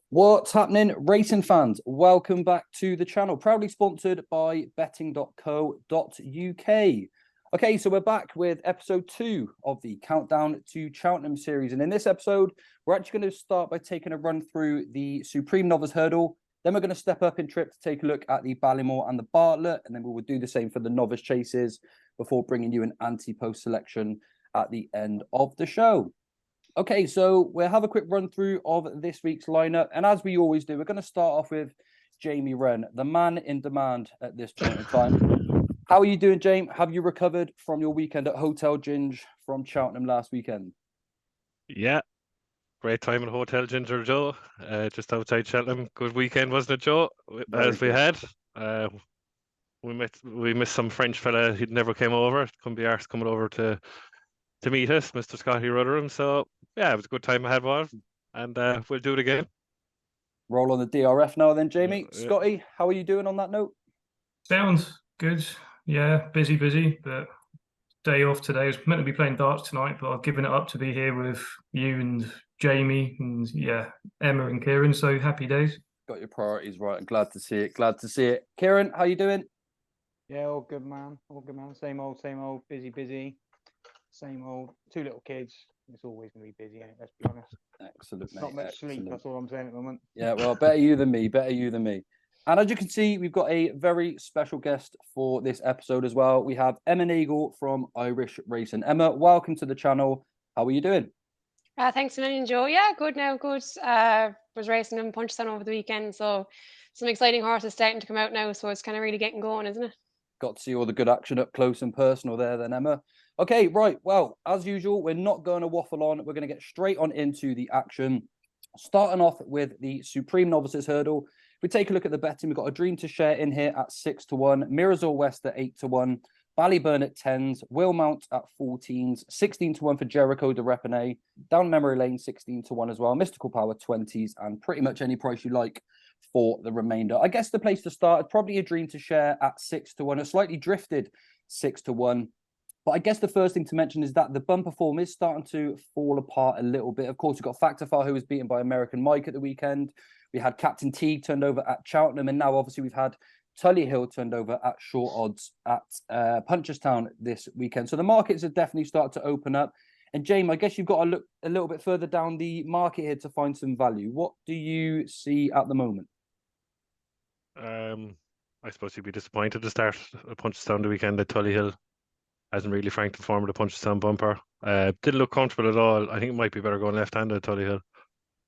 What's happening, racing fans? Welcome back to the channel, proudly sponsored by betting.co.uk. Okay, so we're back with episode 2 of the Countdown to Cheltenham series. And in this episode, we're actually going to start by taking a run through the Supreme Novice Hurdle. Then we're going to step up in trip to take a look at the Ballymore and the Bartlett. And then we will do the same for the Novice Chases before bringing you an Ante-Post selection at the end of the show. Okay, so we'll have a quick run through of this week's lineup. And as we always do, we're going to start off with Jaime Wrenn, the man in demand at this point in time. How are you doing, James? Have you recovered from your weekend at Hotel Ginge from Cheltenham last weekend? Yeah, great time at Hotel Ginger, Joe. Just outside Cheltenham. Good weekend, wasn't it, Joe? As we had. We missed some French fella who never came over. Couldn't be arsed coming over to meet us, Mr. Scotty Ruderham. So yeah, it was a good time I had one, and we'll do it again. Roll on the DRF now then, Jamie. Yeah. Scotty, how are you doing on that note? Sounds good. Yeah, busy, but day off today. I was meant to be playing darts tonight, but I've given it up to be here with you and Jamie and Emma and Kieran. So happy days. Got your priorities right. I'm glad to see it. Kieran, how you doing? Yeah, all good, man. Same old. Busy. Same old. 2 little kids. It's always going to be busy, let's be honest. Excellent, mate. Not much sleep, that's all I'm saying at the moment. Yeah, well, better you than me. And as you can see, we've got a very special guest for this episode as well. We have Emma Nagle from Irish Racing. Emma, welcome to the channel. How are you doing? Thanks a million, Joe. Yeah, good now, good. Was racing in Punchestown over the weekend, so some exciting horses starting to come out now, so it's kind of really getting going, isn't it? Got to see all the good action up close and personal there then, Emma. Okay, right. Well, as usual, we're not going to waffle on. We're going to get straight on into the action. Starting off with the Supreme Novices Hurdle. If we take a look at the betting, we've got a Dream to Share in here at 6-1, Mirror's West at 8-1, Ballyburn at 10s, Will Mount at 14s, 16-1 for Jericho de Repene, Down Memory Lane 16-1 as well, Mystical Power 20s, and pretty much any price you like for the remainder. I guess the place to start is probably a Dream to Share at 6-1, a slightly drifted 6-1. But I guess the first thing to mention is that the bumper form is starting to fall apart a little bit. Of course, we've got Factor Far, who was beaten by American Mike at the weekend. We had Captain Teague turned over at Cheltenham. And now, obviously, we've had Tully Hill turned over at short odds at Punchestown this weekend. So the markets have definitely started to open up. And, James, I guess you've got to look a little bit further down the market here to find some value. What do you see at the moment? I suppose you'd be disappointed to start at Punchestown the weekend at Tully Hill. Hasn't really franked the form of the Punchestown bumper. Didn't look comfortable at all. I think it might be better going left-handed at Tully Hill.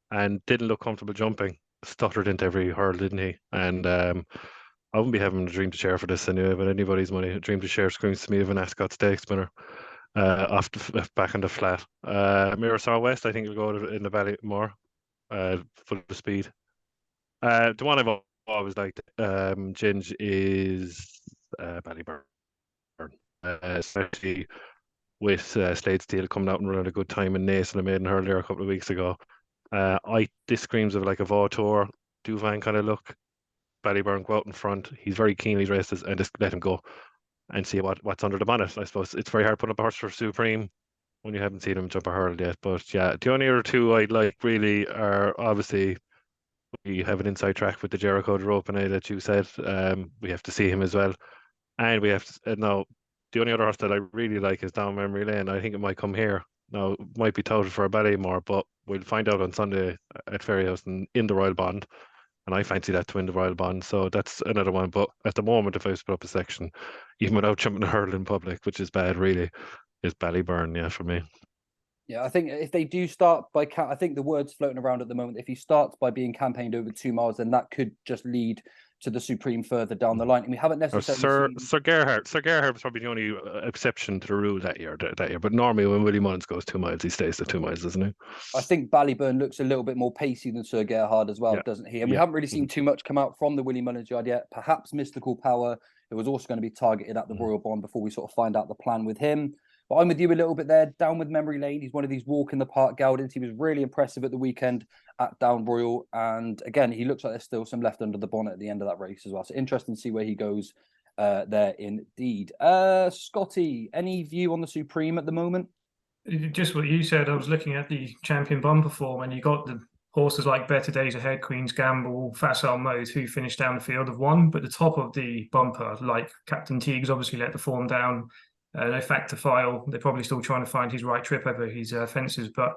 And didn't look comfortable jumping. Stuttered into every hurl, didn't he? And I wouldn't be having a Dream to Share for this anyway, but anybody's money. A Dream to Share screams to me of an Ascot Stakes winner off the back on the flat. Mirror West, I think, will go in the Ballymore full of speed. The one I've always liked, Ginge, is Ballyburn. Especially with Slade Steele coming out and running a good time in Naas and I made an earlier a couple of weeks ago. This screams of like a Vautour, Duvan kind of look. Ballyburn go out in front. He's very keen these races and just let him go and see what's under the bonnet. I suppose it's very hard putting up a horse for Supreme when you haven't seen him jump a hurdle yet. But yeah, the only other two I'd like really are obviously we have an inside track with the Jericho de Repene that you said. We have to see him as well. And we have to now. The only other horse that I really like is Down Memory Lane. I think it might come here. Now, it might be touted for a Ballymore, but we'll find out on Sunday at Ferryhouse in the Royal Bond. And I fancy that to win the Royal Bond. So that's another one. But at the moment, if I was to put up a section, even without jumping a hurdle in public, which is bad, really, is Ballyburn, yeah, for me. Yeah, I think if they do start by, I think the word's floating around at the moment, if he starts by being campaigned over 2 miles, then that could just lead to the Supreme further down the line. And we haven't necessarily Sir Gerhard was probably the only exception to the rule that year. But normally when Willie Mullins goes 2 miles, he stays at 2 miles, doesn't he? I think Ballyburn looks a little bit more pacey than Sir Gerhard as well, doesn't he? And we haven't really seen too much come out from the Willie Mullins yard yet. Perhaps Mystical Power, who was also going to be targeted at the Royal Bond before we sort of find out the plan with him. But I'm with you a little bit there. Down with Memory Lane. He's one of these walk in the park geldings. He was really impressive at the weekend at Down Royal. And again, he looks like there's still some left under the bonnet at the end of that race as well. So interesting to see where he goes there indeed. Scotty, any view on the Supreme at the moment? Just what you said, I was looking at the champion bumper form and you got the horses like Better Days Ahead, Queen's Gamble, Facile Mode, who finished down the field, have won. But the top of the bumper, like Captain Teague's obviously let the form down. No Factor File, they're probably still trying to find his right trip over his fences. But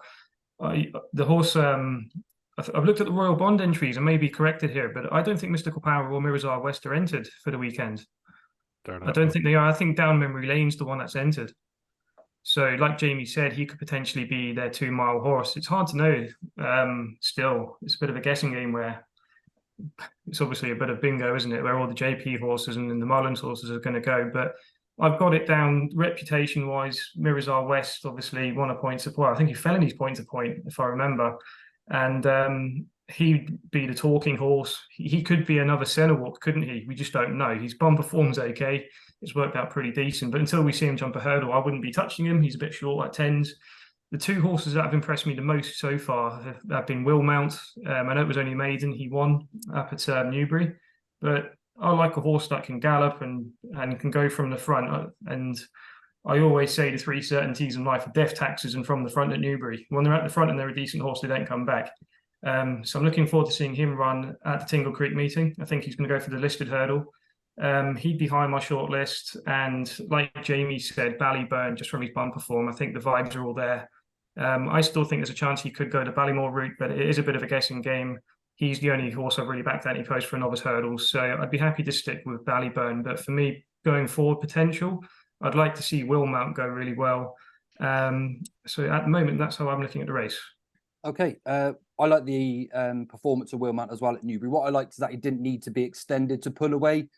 the horse, I've looked at the Royal Bond entries and may be corrected here, but I don't think Mystical Power or Mirazar West are entered for the weekend. I don't think they are. I think Down Memory Lane's the one that's entered. So, like Jamie said, he could potentially be their 2 mile horse. It's hard to know. Still, it's a bit of a guessing game where it's obviously a bit of bingo, isn't it? Where all the JP horses and the Mullins horses are going to go. But I've got it down reputation-wise. Mirazar West obviously won a point to point. I think he fell in his point to point, if I remember. And he'd be the talking horse. He could be another Senewalk, couldn't he? We just don't know. His bumper form's okay. It's worked out pretty decent. But until we see him jump a hurdle, I wouldn't be touching him. He's a bit short at 10s. The 2 horses that have impressed me the most so far have been Will Mount. I know it was only maiden. He won up at Newbury. But I like a horse that can gallop and can go from the front. And I always say the 3 certainties in life are death, taxes, and from the front at Newbury. When they're at the front and they're a decent horse, they don't come back. So I'm looking forward to seeing him run at the Tingle Creek meeting. I think he's going to go for the listed hurdle. He'd be high on my short list. And like Jamie said, Ballyburn, just from his bumper form, I think the vibes are all there. I still think there's a chance he could go the Ballymore route, but it is a bit of a guessing game. He's the only horse I've really backed Ante-Post for a novice hurdle. So I'd be happy to stick with Ballyburn. But for me, going forward potential, I'd like to see Will Mount go really well. So at the moment, that's how I'm looking at the race. Okay, I like the performance of Will Mount as well at Newbury. What I liked is that he didn't need to be extended to pull away,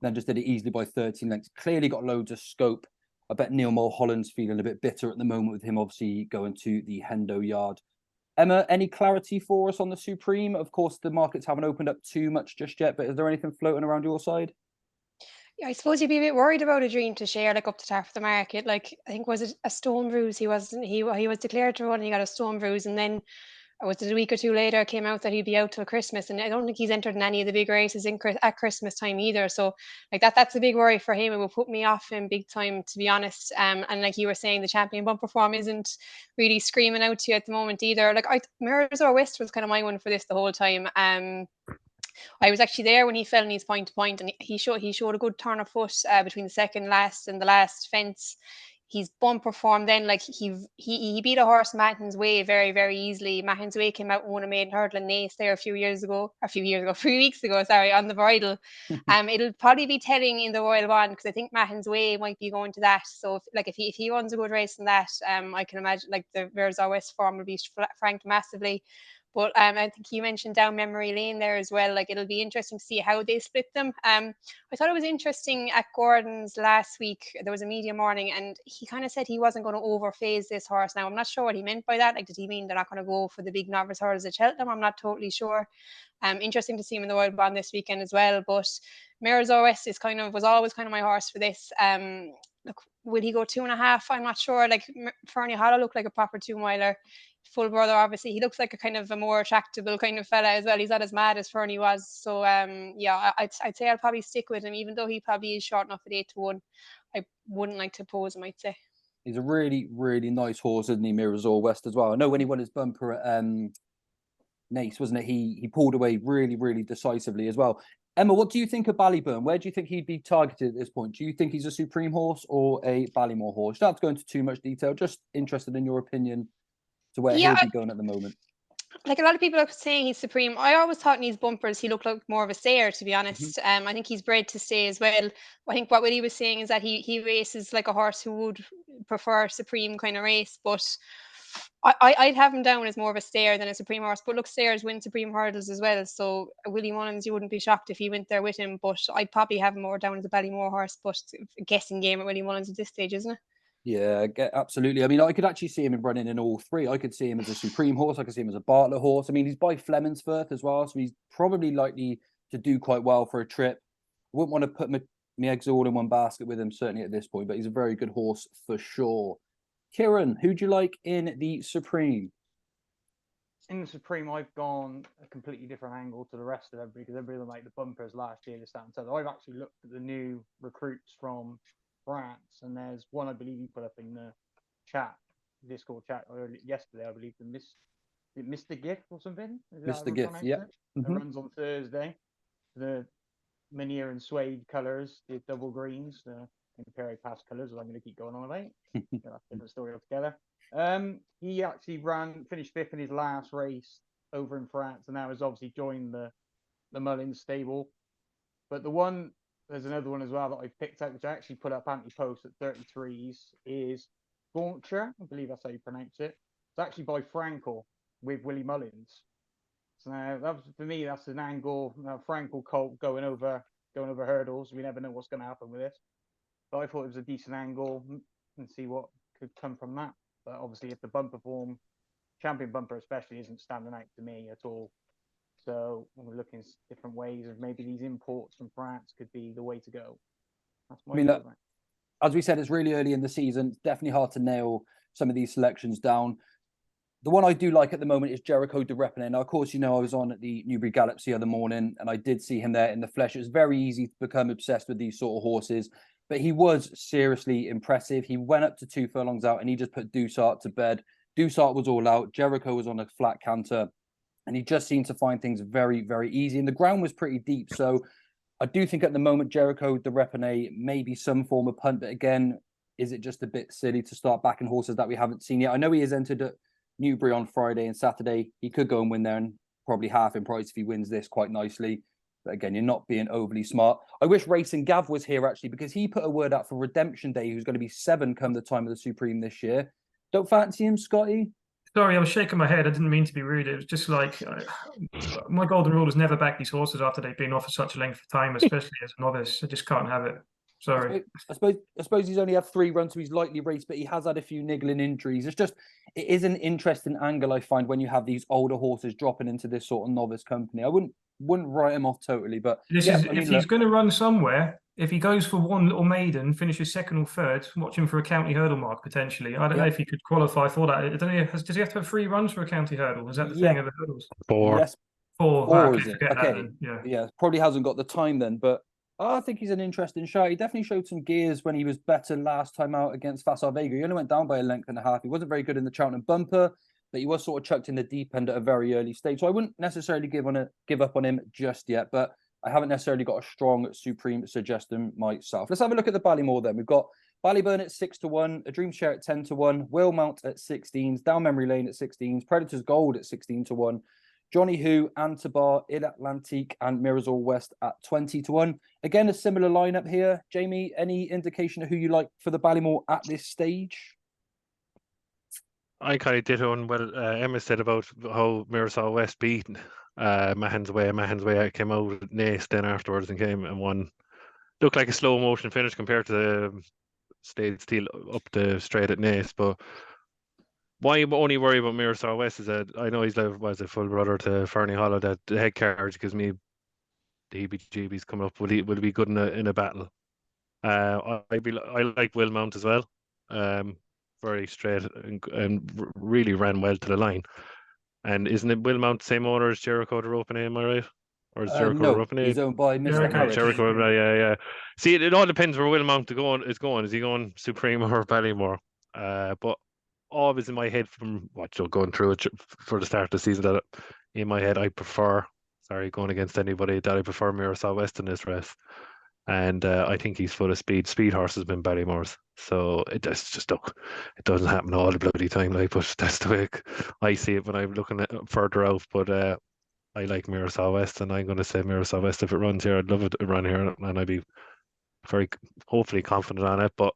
then just did it easily by 13 lengths. Clearly got loads of scope. I bet Neil Mulholland's feeling a bit bitter at the moment with him obviously going to the Hendo Yard. Emma, any clarity for us on the Supreme? Of course, the markets haven't opened up too much just yet, but is there anything floating around your side? Yeah, I suppose you'd be a bit worried about a Dream to Share like up the top of the market. Like I think was it a stone bruise? He was declared to run and he got a stone bruise, and then was it a week or two later it came out that he'd be out till Christmas, and I don't think he's entered in any of the big races at Christmas time either. So like that's a big worry for him. It will put me off him big time, to be honest. And like you were saying, the champion bumper form isn't really screaming out to you at the moment either. Like Mirrors or West was kind of my one for this the whole time. I was actually there when he fell in his point to point, and he showed a good turn of foot between the second last and the last fence. His bumper form then, like he beat a horse, Mahon's Way, very, very easily. Mahon's Way came out and won a maiden hurdle in Naas there 3 weeks ago, sorry, on the bridle. It'll probably be telling in the Royal Bond, because I think Mahon's Way might be going to that. So if he runs a good race in that, I can imagine like the Mirazar West form will be franked massively. But I think you mentioned Down Memory Lane there as well. Like it'll be interesting to see how they split them. I thought it was interesting at Gordon's last week. There was a media morning, and he kind of said he wasn't going to overphase this horse. Now I'm not sure what he meant by that. Like, did he mean they're not going to go for the big novice hurdles at Cheltenham? I'm not totally sure. Interesting to see him in the Royal Bond this weekend as well. But Mirazar West was always kind of my horse for this. Look, will he go 2.5? I'm not sure. Like Fernie Hollow looked like a proper 2-miler. Full brother, obviously, he looks like a kind of a more tractable kind of fella as well. He's not as mad as Fernie was. So yeah, I'd say I'll probably stick with him, even though he probably is short enough at 8-1. I wouldn't like to pose him, I'd say. He's a really, really nice horse, isn't he, Mirazor West as well? I know when he won his bumper at Naas, wasn't it? He pulled away really, really decisively as well. Emma, what do you think of Ballyburn? Where do you think he'd be targeted at this point? Do you think he's a Supreme horse or a Ballymore horse? You don't have to go into too much detail. Just interested in your opinion to where he'll be going at the moment. Like a lot of people are saying he's Supreme. I always thought in his bumpers he looked like more of a stayer, to be honest. I think he's bred to stay as well. I think what Willie was saying is that he races like a horse who would prefer Supreme kind of race, but I'd have him down as more of a stayer than a Supreme horse. But look, stayers win Supreme hurdles as well. So Willie Mullins, you wouldn't be shocked if he went there with him. But I'd probably have him more down as a Ballymore horse. But a guessing game at Willie Mullins at this stage, isn't it? Yeah, absolutely. I mean, I could actually see him running in all three. I could see him as a Supreme horse. I could see him as a Bartlett horse. I mean, he's by Flemingsfirth as well, so he's probably likely to do quite well for a trip. I wouldn't want to put my eggs all in one basket with him, certainly at this point, but he's a very good horse for sure. Kieran, who do you like in the Supreme? In the Supreme, I've gone a completely different angle to the rest of everybody, because everybody like the bumpers last year, this, that, and so. I've actually looked at the new recruits from France, and there's one I believe you put up in the chat, Discord chat yesterday, I believe, the Mr. Gift or something. Is that how Mr. we Gift, pronounce yeah. it? It runs on Thursday. The Meniere and Suede colours, the double greens, the Imperial Pass colours, that I'm going to keep going on about. That's a different story altogether. He actually finished 5th in his last race over in France, and now has obviously joined the Mullins stable. But there's another one as well that I picked out, which I actually put up Ante-Post at 33s, is Gauncher. I believe that's how you pronounce it. It's actually by Frankel with Willie Mullins. So for me, that's an angle. Frankel Colt going over hurdles. We never know what's going to happen with this. But I thought it was a decent angle and see what could come from that. But obviously, if the bumper form, champion bumper especially, isn't standing out to me at all. So we're looking at different ways of maybe these imports from France could be the way to go. That's my look, as we said, it's really early in the season. It's definitely hard to nail some of these selections down. The one I do like at the moment is Jericho de Repene. Now, of course, I was on at the Newbury Gallops the other morning, and I did see him there in the flesh. It was very easy to become obsessed with these sort of horses, but he was seriously impressive. He went up to 2 furlongs out, and he just put Dusart to bed. Dusart was all out. Jericho was on a flat canter, and he just seemed to find things very, very easy. And the ground was pretty deep, so I do think at the moment Jericho de Repene may be some form of punt, but again, is it just a bit silly to start backing horses that we haven't seen yet? I know he has entered at Newbury on Friday and Saturday. He could go and win there and probably half in price if he wins this quite nicely. But again, you're not being overly smart. I wish Racing Gav was here actually, because he put a word out for Redemption Day, who's going to be 7 come the time of the Supreme this year. Don't fancy him, Scotty? Sorry, I was shaking my head. I didn't mean to be rude. It was just like my golden rule is never back these horses after they've been off for such a length of time, especially as a novice. I just can't have it. Sorry. I suppose he's only had 3 runs, so he's lightly raced, but he has had a few niggling injuries. It is an interesting angle I find when you have these older horses dropping into this sort of novice company. I wouldn't write him off totally, but if he's going to run somewhere, if he goes for one little maiden, finishes 2nd or 3rd, watch him for a county hurdle mark potentially. I don't know if he could qualify for that. I don't know. Does he have to have 3 runs for a county hurdle? Is that the thing of the hurdles? 4. Yes. 4 is it? Okay. Yeah, probably hasn't got the time then, but I think he's an interesting shot. He definitely showed some gears when he was better last time out against Facile Vega. He only went down by a length and a half. He wasn't very good in the Cheltenham bumper, but he was sort of chucked in the deep end at a very early stage. So I wouldn't necessarily give up on him just yet, but I haven't necessarily got a strong Supreme suggestion myself. Let's have a look at the Ballymore then. We've got Ballyburn at 6-1, A Dream Share at 10-1, Willmount at 16s, Down Memory Lane at 16s, Predators Gold at 16-1, Johnny Who, Antabar, Il Atlantique, and Mirrors West at 20-1. Again, a similar lineup here. Jamie, any indication of who you like for the Ballymore at this stage? I kind of did on what Emma said about how Mirrors West beat Mahon's Way. I came out with Nace then afterwards and came and won. Looked like a slow motion finish compared to the Stayed Steel up the straight at Nace, but why I'm only worried about Mirrors West is that I know he's a full brother to Fernie Hollow, that the head carriage gives me the heebie-jeebies coming up. Will he be good in a battle? I like Willmount as well. Very straight and really ran well to the line. And isn't it Willmount the same owner as Jericho de Repene, am I right? Or is Jericho de Repene? He's owned by Mr. Harris. Jericho, yeah. See, it all depends where Willmount is going. Is he going Supreme or Ballymore? But always in my head from going through it for the start of the season, that in my head I prefer, going against anybody, that I prefer Mirrors West in this race. And I think he's full of speed. Speed horse has been Ballymore's, so it doesn't happen all the bloody time. But that's the way I see it when I'm looking at further out. But I like Mirrors West, and I'm going to say Mirrors West if it runs here. I'd love it to run here, and I'd be very hopefully confident on it. But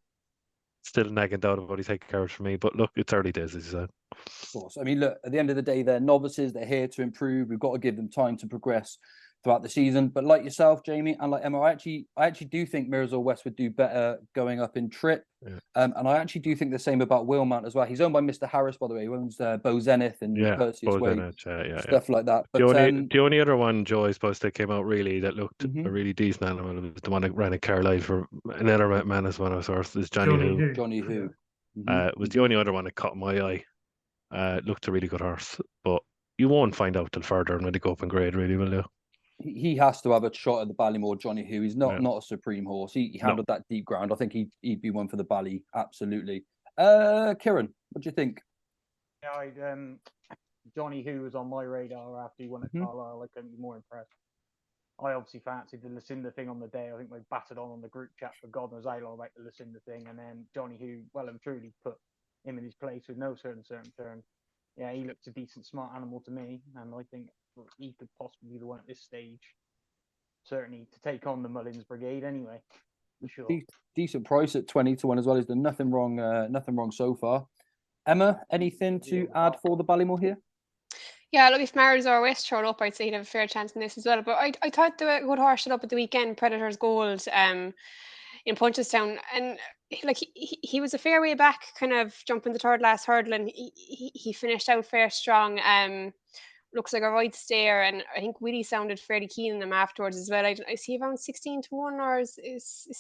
still nagging down about his head carriage for me. But look, it's early days, as you said. Of course. I mean, look, at the end of the day, they're novices. They're here to improve. We've got to give them time to progress throughout the season. But like yourself, Jamie, and like Emma, I actually do think Mirrors West would do better going up in trip. Yeah. And I actually do think the same about Willmount as well. He's owned by Mr. Harris, by the way. He owns Bo Zenith and Perseus Way, stuff like that. But the only other one, Joe, I suppose, that came out really that looked a really decent animal was the one that ran at Carlisle for another man as one of sorts, is Johnny Who. Johnny Who. Was the only other one that caught my eye. Looked a really good horse, but you won't find out till further when they go up in grade, really, will you? He has to have a shot at the Ballymore, Johnny Who. He's not a supreme horse. He handled that deep ground. I think he'd be one for the Bally, absolutely. Kieran, what do you think? Yeah, Johnny Who was on my radar after he won at Carlisle. I couldn't be more impressed. I obviously fancied the Lucinda thing on the day. I think we battered on the group chat for God knows how long about the Lucinda thing. And then Johnny Who, well and truly, put him in his place with no certain turn. Yeah, he looks a decent, smart animal to me. And I think he could possibly be the one at this stage, certainly, to take on the Mullins Brigade anyway. For sure. Decent price at 20-1 as well. He's done nothing wrong so far. Emma, anything to add for the Ballymore here? Yeah, look, if Marizor West showed up, I'd say he'd have a fair chance in this as well. But I thought the good horse showed up at the weekend, Predators Gold, in Punchestown, and like he was a fair way back, kind of jumping the third last hurdle, and he finished out fair strong. Looks like a right stayer, and I think Willie sounded fairly keen on him afterwards as well. Is he around 16-1, or is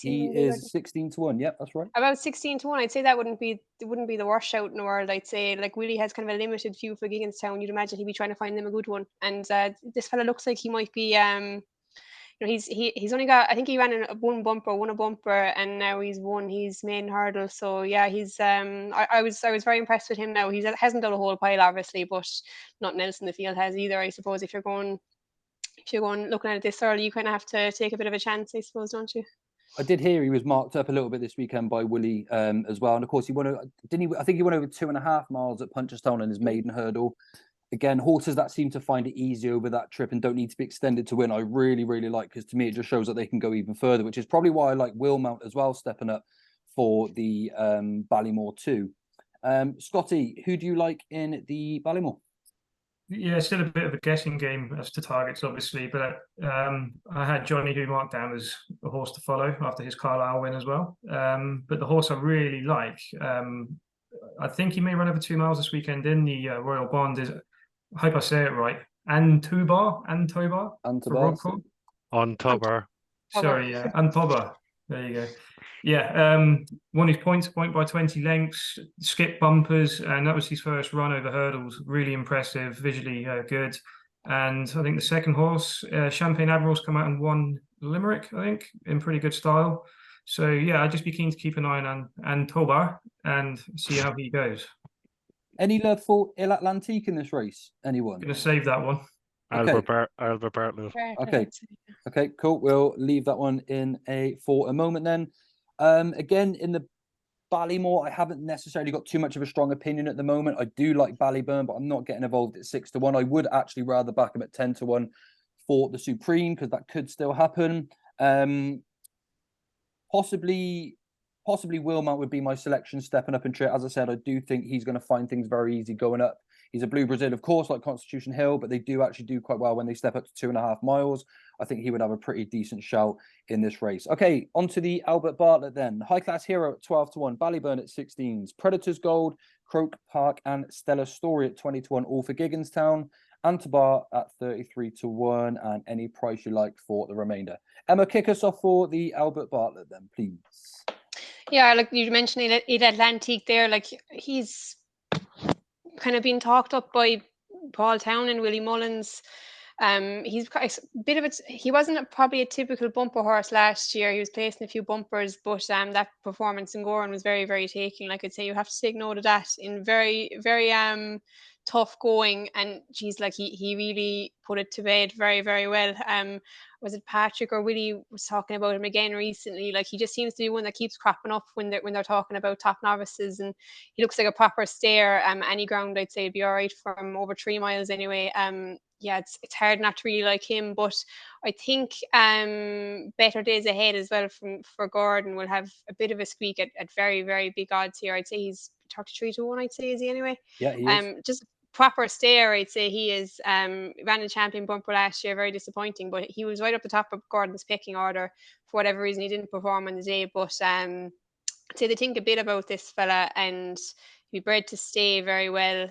he is 16-1? Yep, that's right. About 16-1. I'd say that wouldn't be the worst shout in the world. I'd say like Willie has kind of a limited few for Gigginstown. You'd imagine he'd be trying to find them a good one, and this fella looks like he might be. He's only got, I think he ran in won a bumper, and now he's won his main hurdle. So yeah, he's I was very impressed with him. Now he hasn't done a whole pile, obviously, but nothing else in the field has either. I suppose if you're going looking at it this early, you kind of have to take a bit of a chance, I suppose, don't you? I did hear he was marked up a little bit this weekend by Willie as well, and of course he won. I think he went over 2.5 miles at Punchestown in his maiden hurdle. Again, horses that seem to find it easy over that trip and don't need to be extended to win, I really, really like, because to me, it just shows that they can go even further, which is probably why I like Willmount as well, stepping up for the Ballymore too. Scotty, who do you like in the Ballymore? Yeah, still a bit of a guessing game as to targets, obviously, but I had Johnny Who marked down as a horse to follow after his Carlisle win as well. But the horse I really like, I think he may run over 2 miles this weekend in the Royal Bond, is, I hope I say it right, Ante-Post. Sorry, yeah, Ante-Post. There you go. Yeah, won his point by 20 lengths, skip bumpers, and that was his first run over hurdles. Really impressive, visually good. And I think the second horse, Champagne Admiral's come out and won Limerick, I think, in pretty good style. So yeah, I'd just be keen to keep an eye on Ante-Post and see how he goes. Any love for Il Atlantique in this race? Anyone? Gonna save that one. Albert Bartlett. Okay, cool. We'll leave that one in for a moment then. Again, in the Ballymore, I haven't necessarily got too much of a strong opinion at the moment. I do like Ballyburn, but I'm not getting involved at 6-1. I would actually rather back him at 10-1 for the Supreme, because that could still happen. Possibly Willmount would be my selection stepping up into it. As I said, I do think he's going to find things very easy going up. He's a Blue Brazil, of course, like Constitution Hill, but they do actually do quite well when they step up to 2.5 miles. I think he would have a pretty decent shout in this race. Okay, on to the Albert Bartlett then. High Class Hero at 12-1, Ballyburn at 16s, Predators Gold, Croke Park and Stella Story at 20-1, all for Gigginstown. Ante-Post at 33-1, and any price you like for the remainder. Emma, kick us off for the Albert Bartlett then, please. Il Atlantique there, like he's kind of been talked up by Paul Town and Willie Mullins. He's a bit of it. He wasn't probably a typical bumper horse last year. He was placing a few bumpers, but that performance in Goran was very, very taking. Like I'd say, you have to take note of that in very, very tough going. And geez, like he really put it to bed very, very well. Was it Patrick or Willie was talking about him again recently? Like he just seems to be one that keeps cropping up when they're talking about top novices, and he looks like a proper stayer. Any ground, I'd say, would be all right from over 3 miles anyway. Yeah, it's hard not to really like him, but I think better days ahead as well for Gordon will have a bit of a squeak at very, very big odds here. I'd say he's 33-1, I'd say, is he anyway? Yeah, he is. Just proper stayer, I'd say he is. Ran a champion bumper last year, very disappointing, but he was right up the top of Gordon's pecking order. For whatever reason, he didn't perform on the day, but I'd say they think a bit about this fella, and he'd be bred to stay very well.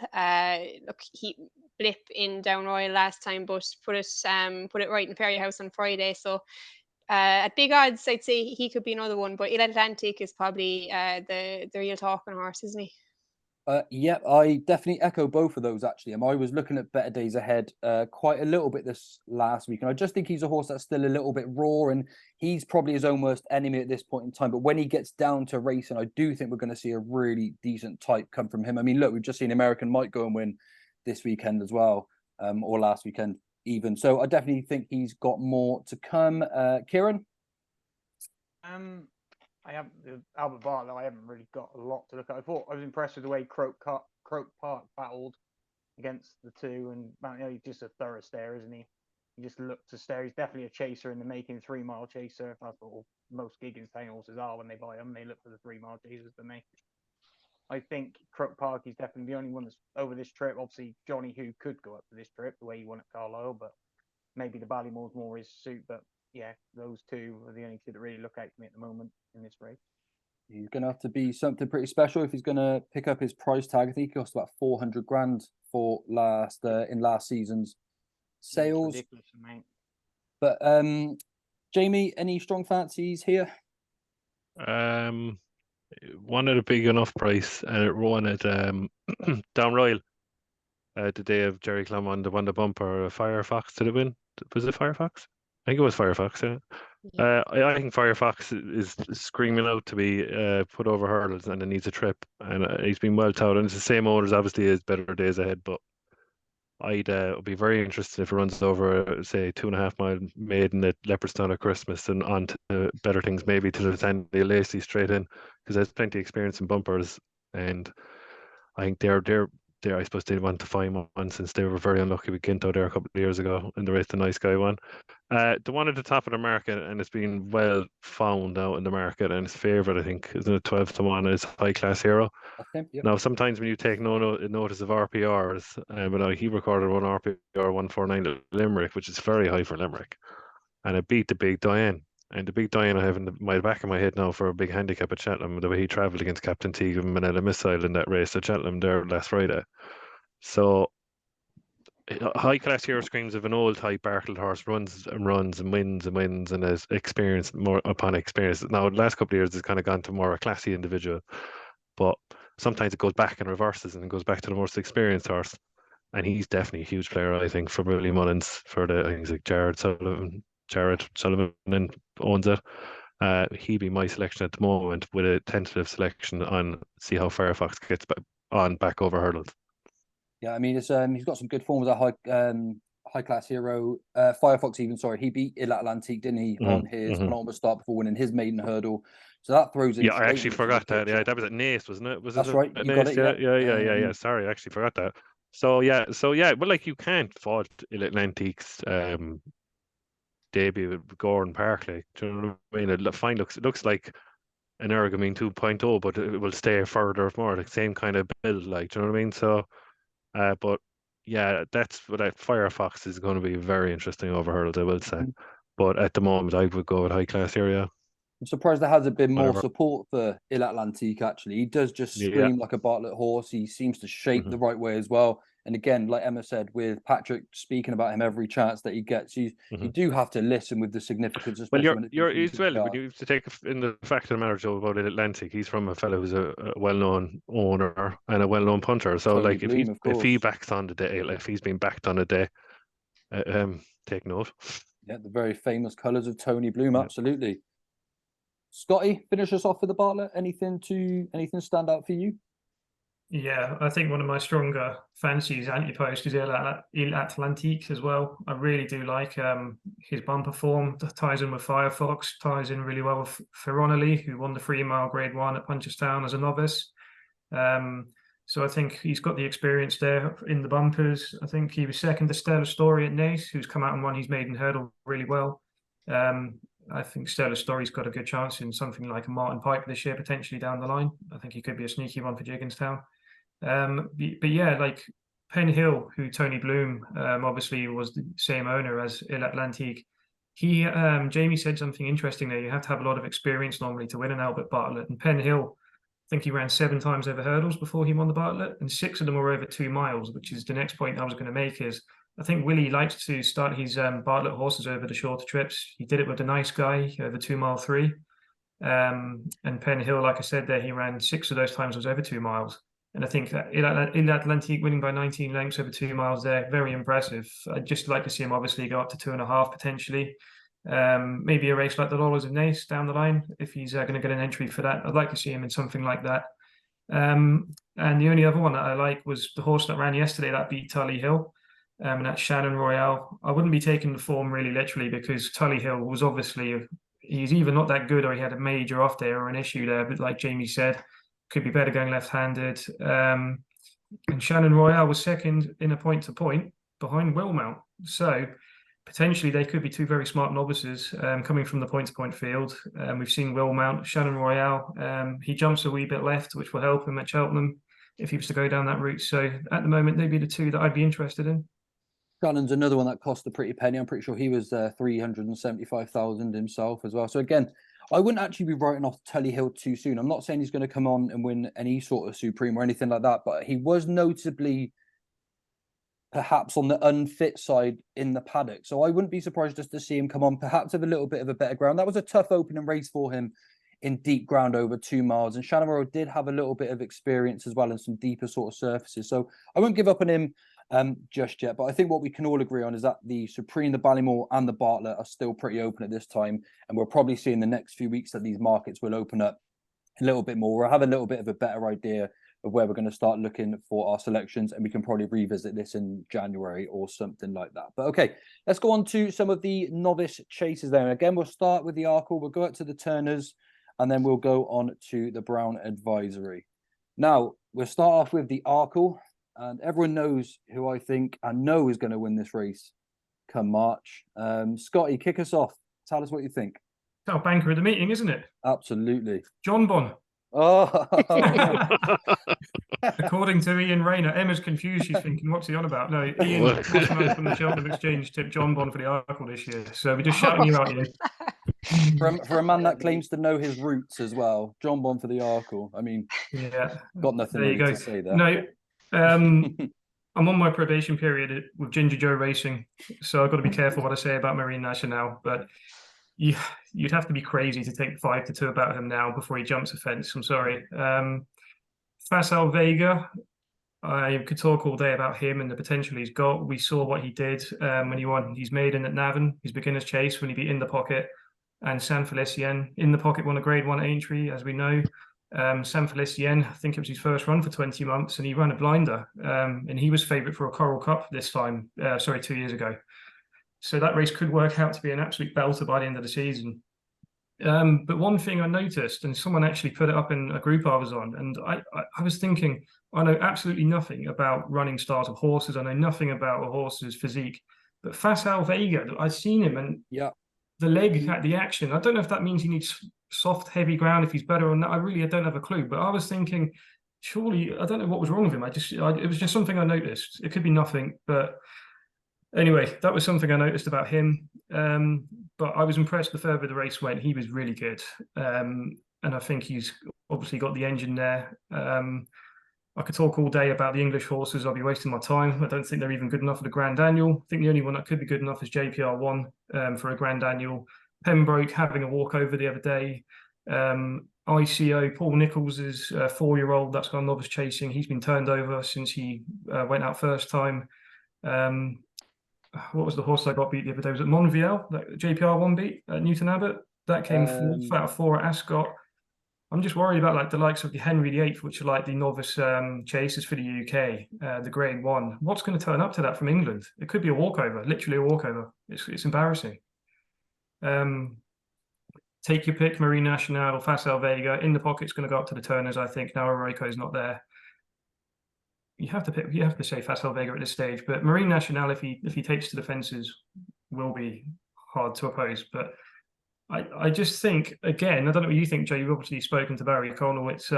Look, he blip in Down Royal last time, but put it right in Ferry House on Friday. So at big odds, I'd say he could be another one. But Il Atlantique is probably the real talking horse, isn't he? Yeah, I definitely echo both of those actually. I was looking at better days ahead quite a little bit this last week, and I just think he's a horse that's still a little bit raw, and he's probably his own worst enemy at this point in time. But when he gets down to racing, I do think we're going to see a really decent type come from him. I mean, look, we've just seen American Mike go and win this weekend as well, or last weekend even. So I definitely think he's got more to come. Kieran? I have Albert Bartlett. I haven't really got a lot to look at. I was impressed with the way Croke Park battled against the two, and he's just a thorough stare, isn't he? He just looked to stare. He's definitely a chaser in the making, 3-mile chaser. That's what most Giggins Town horses are when they buy them. They look for the 3-mile chasers, don't they? I think Croke Park is definitely the only one that's over this trip. Obviously, Johnny Who could go up for this trip the way he won at Carlisle, but maybe the Ballymore's more his suit. But yeah, those two are the only two that really look out for me at the moment in this race. He's going to have to be something pretty special if he's going to pick up his price tag. I think he cost about 400 grand for last season's sales. Ridiculous amount. But Jamie, any strong fancies here? One at a big enough price, and it won at Downroyal the day of Jerry Clem won the bumper. Firefox, did it win? Was it Firefox? I think it was Firefox, yeah. I think Firefox is screaming out to be put over hurdles, and it needs a trip, and he's been well touted. And it's the same owners, obviously, as Better Days Ahead, but I'd be very interested if it runs over, say, 2.5 mile maiden at Leopardstown at Christmas and on to better things, maybe to the Sandy Lacey straight in, because there's plenty of experience in bumpers, and I think they're I suppose they went to 5 months since they were very unlucky with Ginto there a couple of years ago in the race the Nice Guy won. The one at the top of the market, and it's been well found out in the market, and its favourite, I think, isn't it 12 to 1, is High Class Hero. Yep. Now, sometimes when you take notice of RPRs, but he recorded one RPR 149 at Limerick, which is very high for Limerick, and it beat the Big Diane. And the Big Diane I have in my back of my head now for a big handicap at Cheltenham, the way he travelled against Captain Teague and Manila Missile in that race at Cheltenham there last Friday. So High Class Hero screams of an old type Arkle horse, runs and wins and has experience more upon experience. Now, the last couple of years it's kind of gone to more a classy individual, but sometimes it goes back and reverses and it goes back to the most experienced horse. And he's definitely a huge player, I think, for Willie Mullins, for I think it's like Jared Sullivan and owns it. He'd be my selection at the moment, with a tentative selection on see how Firefox gets back over hurdles. Yeah, I mean, it's he's got some good forms at High Class Hero. Firefox even, sorry, he beat Il Atlantique, didn't he, on his penultimate start before winning his maiden hurdle. So that throws in. Yeah, I actually forgot that. Yeah, that was at Naas, wasn't it? That's right. At You Naas? got it. Yeah. Sorry, I actually forgot that. So yeah, but like you can't fault Il Atlantique's debut with Gordon Park. Like, do you know what I mean? It looks like an Ergamine 2.0, but it will stay further more, like same kind of build, like, do you know what I mean? So, but yeah, that's what that Firefox is going to be very interesting over hurdles, I will say. But at the moment, I would go with High Class area. I'm surprised there hasn't been more support for Il Atlantique, actually. He does just scream like a Bartlett horse. He seems to shape the right way as well. And again, like Emma said, with Patrick speaking about him every chance that he gets, you do have to listen with the significance. Well, when you take in the fact of the matter, Joe, about Il Atlantique, he's from a fellow who's a well-known owner and a well-known punter. So, Tony Bloom, if he backs on the day, like if he's been backed on a day, take note. Yeah, the very famous colours of Tony Bloom, absolutely. Scotty, finish us off with the Bartlett. Anything stand out for you? Yeah, I think one of my stronger fancies, Ante-Post, is Il Atlantique as well. I really do like his bumper form. Ties in with Firefox, ties in really well with Ferronelli, who won the 3-mile Grade 1 at Punchestown as a novice. So I think he's got the experience there in the bumpers. I think he was second to Stellar Story at Naas, who's come out and won his maiden hurdle really well. I think Stellar Story's got a good chance in something like a Martin Piper this year, potentially down the line. I think he could be a sneaky one for Gigginstown. But yeah, like Penn Hill, who Tony Bloom obviously was the same owner as Il Atlantique. Jamie said something interesting there. You have to have a lot of experience normally to win an Albert Bartlett. And Penn Hill, I think he ran 7 times over hurdles before he won the Bartlett, and 6 of them were over 2 miles, which is the next point I was going to make is I think Willie likes to start his Bartlett horses over the shorter trips. He did it with the Nice Guy over 2 mile 3. And Penn Hill, like I said there, he ran 6 of those times was over 2 miles. And I think that Il Atlantique winning by 19 lengths over 2 miles there, very impressive. I'd just like to see him obviously go up to 2.5 potentially. Maybe a race like the Laurels of Naas down the line if he's going to get an entry for that. I'd like to see him in something like that. And the only other one that I like was the horse that ran yesterday that beat Tully Hill. And that's Shannon Royale. I wouldn't be taking the form really literally because Tully Hill was obviously, he's either not that good or he had a major off day or an issue there. But like Jamie said, could be better going left-handed. And Shannon Royale was second in a point-to-point behind Willmount. So potentially they could be two very smart novices coming from the point-to-point field. We've seen Willmount, Shannon Royale. He jumps a wee bit left, which will help him at Cheltenham if he was to go down that route. So at the moment, they'd be the two that I'd be interested in. Shannon's another one that cost a pretty penny. I'm pretty sure he was 375,000 himself as well. So again, I wouldn't actually be writing off Tully Hill too soon. I'm not saying he's going to come on and win any sort of Supreme or anything like that, but he was notably perhaps on the unfit side in the paddock. So I wouldn't be surprised just to see him come on, perhaps with a little bit of a better ground. That was a tough opening race for him in deep ground over 2 miles. And Shannon Royale did have a little bit of experience as well in some deeper sort of surfaces. So I won't give up on him just yet. But I think what we can all agree on is that the Supreme, the Ballymore and the Bartlett are still pretty open at this time. And we'll probably see in the next few weeks that these markets will open up a little bit more. We'll have a little bit of a better idea of where we're going to start looking for our selections, and we can probably revisit this in January or something like that. But okay, let's go on to some of the novice chases there. And again, we'll start with the Arkle, we'll go up to the Turners, and then we'll go on to the Brown Advisory. Now, we'll start off with the Arkle, and everyone knows who I think and know is going to win this race come March. Scotty, kick us off. Tell us what you think. Our banker of the meeting, isn't it? Absolutely. John Bon. Oh, According to Ian Rayner, Emma's confused. She's thinking, what's he on about? No, Ian from the Cheltenham Exchange tipped John Bon for the Arkle this year. So we're just shouting you out, Ian. For a man that claims to know his roots as well, John Bon for the Arkle. I mean, yeah, got nothing there you really go. to say there. No, I'm on my probation period with Ginger Joe Racing, so I've got to be careful what I say about Marine Nationale. But you'd have to be crazy to take 5-2 about him now before he jumps a fence. I'm sorry. Facile Vega, I could talk all day about him and the potential he's got. We saw what he did when he won his maiden at Navan, his beginner's chase, when he beat In the Pocket, and San Felicien. In the Pocket won a Grade 1 entry, as we know. San Felicien, I think it was his first run for 20 months, and he ran a blinder. And he was favourite for a Coral Cup this time, 2 years ago. So that race could work out to be an absolute belter by the end of the season. But one thing I noticed, and someone actually put it up in a group I was on, and I was thinking, I know absolutely nothing about running styles of horses. I know nothing about a horse's physique. But Facile Vega, I've seen him, and the leg had the action. I don't know if that means he needs soft, heavy ground, if he's better or not. I don't have a clue. But I was thinking, surely, I don't know what was wrong with him. It was just something I noticed. It could be nothing, but anyway, that was something I noticed about him. But I was impressed the further the race went. He was really good. And I think he's obviously got the engine there. I could talk all day about the English horses. I'll be wasting my time. I don't think they're even good enough for the Grand Annual. I think the only one that could be good enough is JPR1 for a Grand Annual. Pembroke having a walkover the other day. ICO, Paul Nicholls' 4-year-old that's gone novice chasing. He's been turned over since he went out first time. What was the horse that got beat the other day? Was it Monvielle that JPR1 beat at Newton Abbott? That came 4th out of 4 at Ascot. I'm just worried about like the likes of the Henry VIII, which are like the novice chasers for the UK, the Grade 1. What's going to turn up to that from England? It could be a walkover, literally a walkover. It's embarrassing. Take your pick, Marine Nationale or Facile Vega. In the Pocket's going to go up to the Turners, I think. Now Oroco is not there. You have to say Facile Vega at this stage, but Marine Nationale, if he takes to the fences, will be hard to oppose. But I just think, again, I don't know what you think, Joe. You've obviously spoken to Barry O'Connell. It's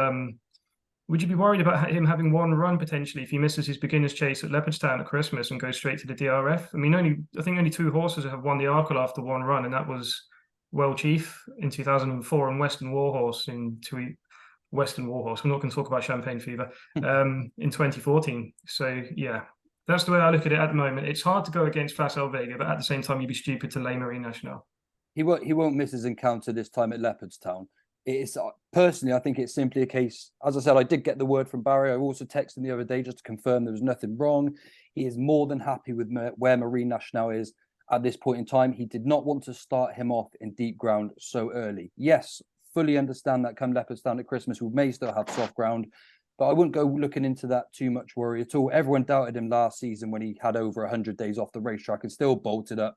would you be worried about him having one run potentially if he misses his beginner's chase at Leopardstown at Christmas and goes straight to the DRF? I mean, I think only 2 horses have won the Arkle after one run, and that was Well Chief in 2004 and Western Warhorse in Western Warhorse. We're not going to talk about Champagne Fever in 2014. So yeah, that's the way I look at it at the moment. It's hard to go against Facile Vega, but at the same time, you'd be stupid to lay Marine Nationale. He won't miss his encounter this time at Leopardstown. It's personally, I think it's simply a case. As I said, I did get the word from Barry. I also texted him the other day just to confirm there was nothing wrong. He is more than happy with where Marine Nationale is at this point in time. He did not want to start him off in deep ground so early. Yes, fully understand that come Leopardstown at Christmas, we may still have soft ground. but I wouldn't go looking into that too much worry at all. Everyone doubted him last season when he had over 100 days off the racetrack and still bolted up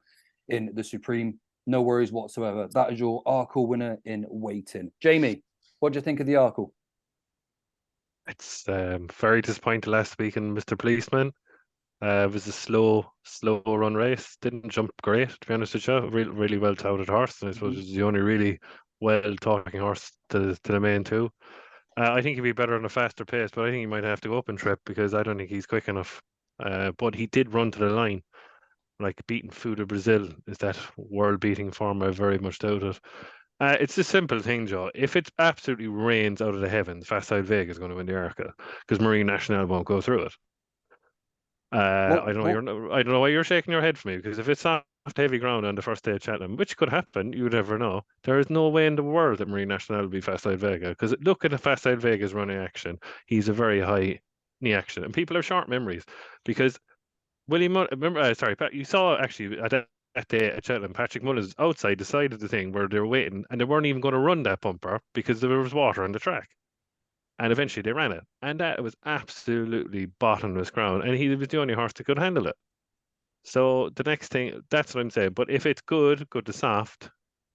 in the Supreme. No worries whatsoever. That is your Arkle winner in waiting. Jamie, what do you think of the Arkle? It's very disappointing last week in Mr. Policeman. It was a slow run race. Didn't jump great, to be honest with you. Really well touted horse. And I suppose it's the only really well talking horse to the main two. I think he'd be better on a faster pace, but I think he might have to go up in trip because I don't think he's quick enough. But he did run to the line. Like beating Fuda Brazil is that world-beating form. I very much doubt it. It's a simple thing, Joe. If it absolutely rains out of the heavens, Facile Vega is going to win the Arkle because Marine National won't go through it. I don't know. I don't know why you're shaking your head for me, because if it's soft, heavy ground on the first day of Cheltenham, which could happen, you would never know. There is no way in the world that Marine National will be Facile Vega, because look at the Facile Vega's running action. He's a very high knee action, and people have short memories because remember, sorry, Pat, you saw actually at that day at Cheltenham, Patrick Mullins outside the side of the thing where they were waiting, and they weren't even going to run that bumper because there was water on the track. And eventually they ran it. And that was absolutely bottomless ground. And he was the only horse that could handle it. So the next thing, that's what I'm saying. But if it's good to soft,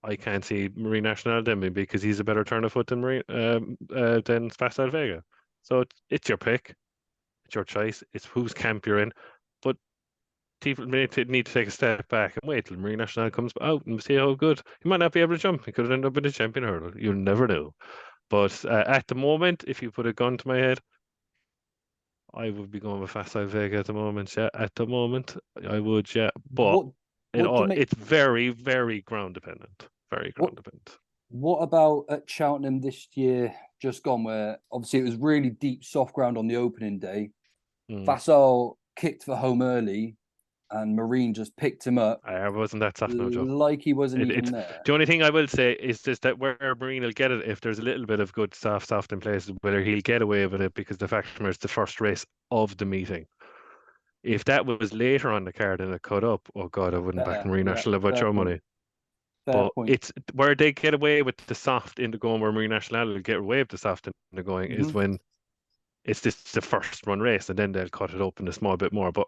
I can't see Marine National then, because he's a better turn of foot than Facile Vega. So it's your pick. It's your choice. It's whose camp you're in. But people need to take a step back and wait till Marine National comes out and see how good. He might not be able to jump. He could end up in a champion hurdle. You'll never know. But at the moment, if you put a gun to my head, I would be going with Facile Vega at the moment. Yeah, at the moment, I would. Yeah, but it's very, very ground dependent. Very ground dependent. What about at Cheltenham this year, just gone, where obviously it was really deep, soft ground on the opening day. Facile kicked for home early, and Marine just picked him up. I wasn't that soft, no, Joe. Like he wasn't even there. The only thing I will say is just that where Marine will get it, if there's a little bit of good soft in places, whether he'll get away with it, because the fact is the first race of the meeting. If that was later on the card and it cut up, oh God, I wouldn't back Marine National about your money. But it's where they get away with the soft in the going, where Marine National will get away with the soft in the going, is when it's just the first run race, and then they'll cut it open a small bit more. But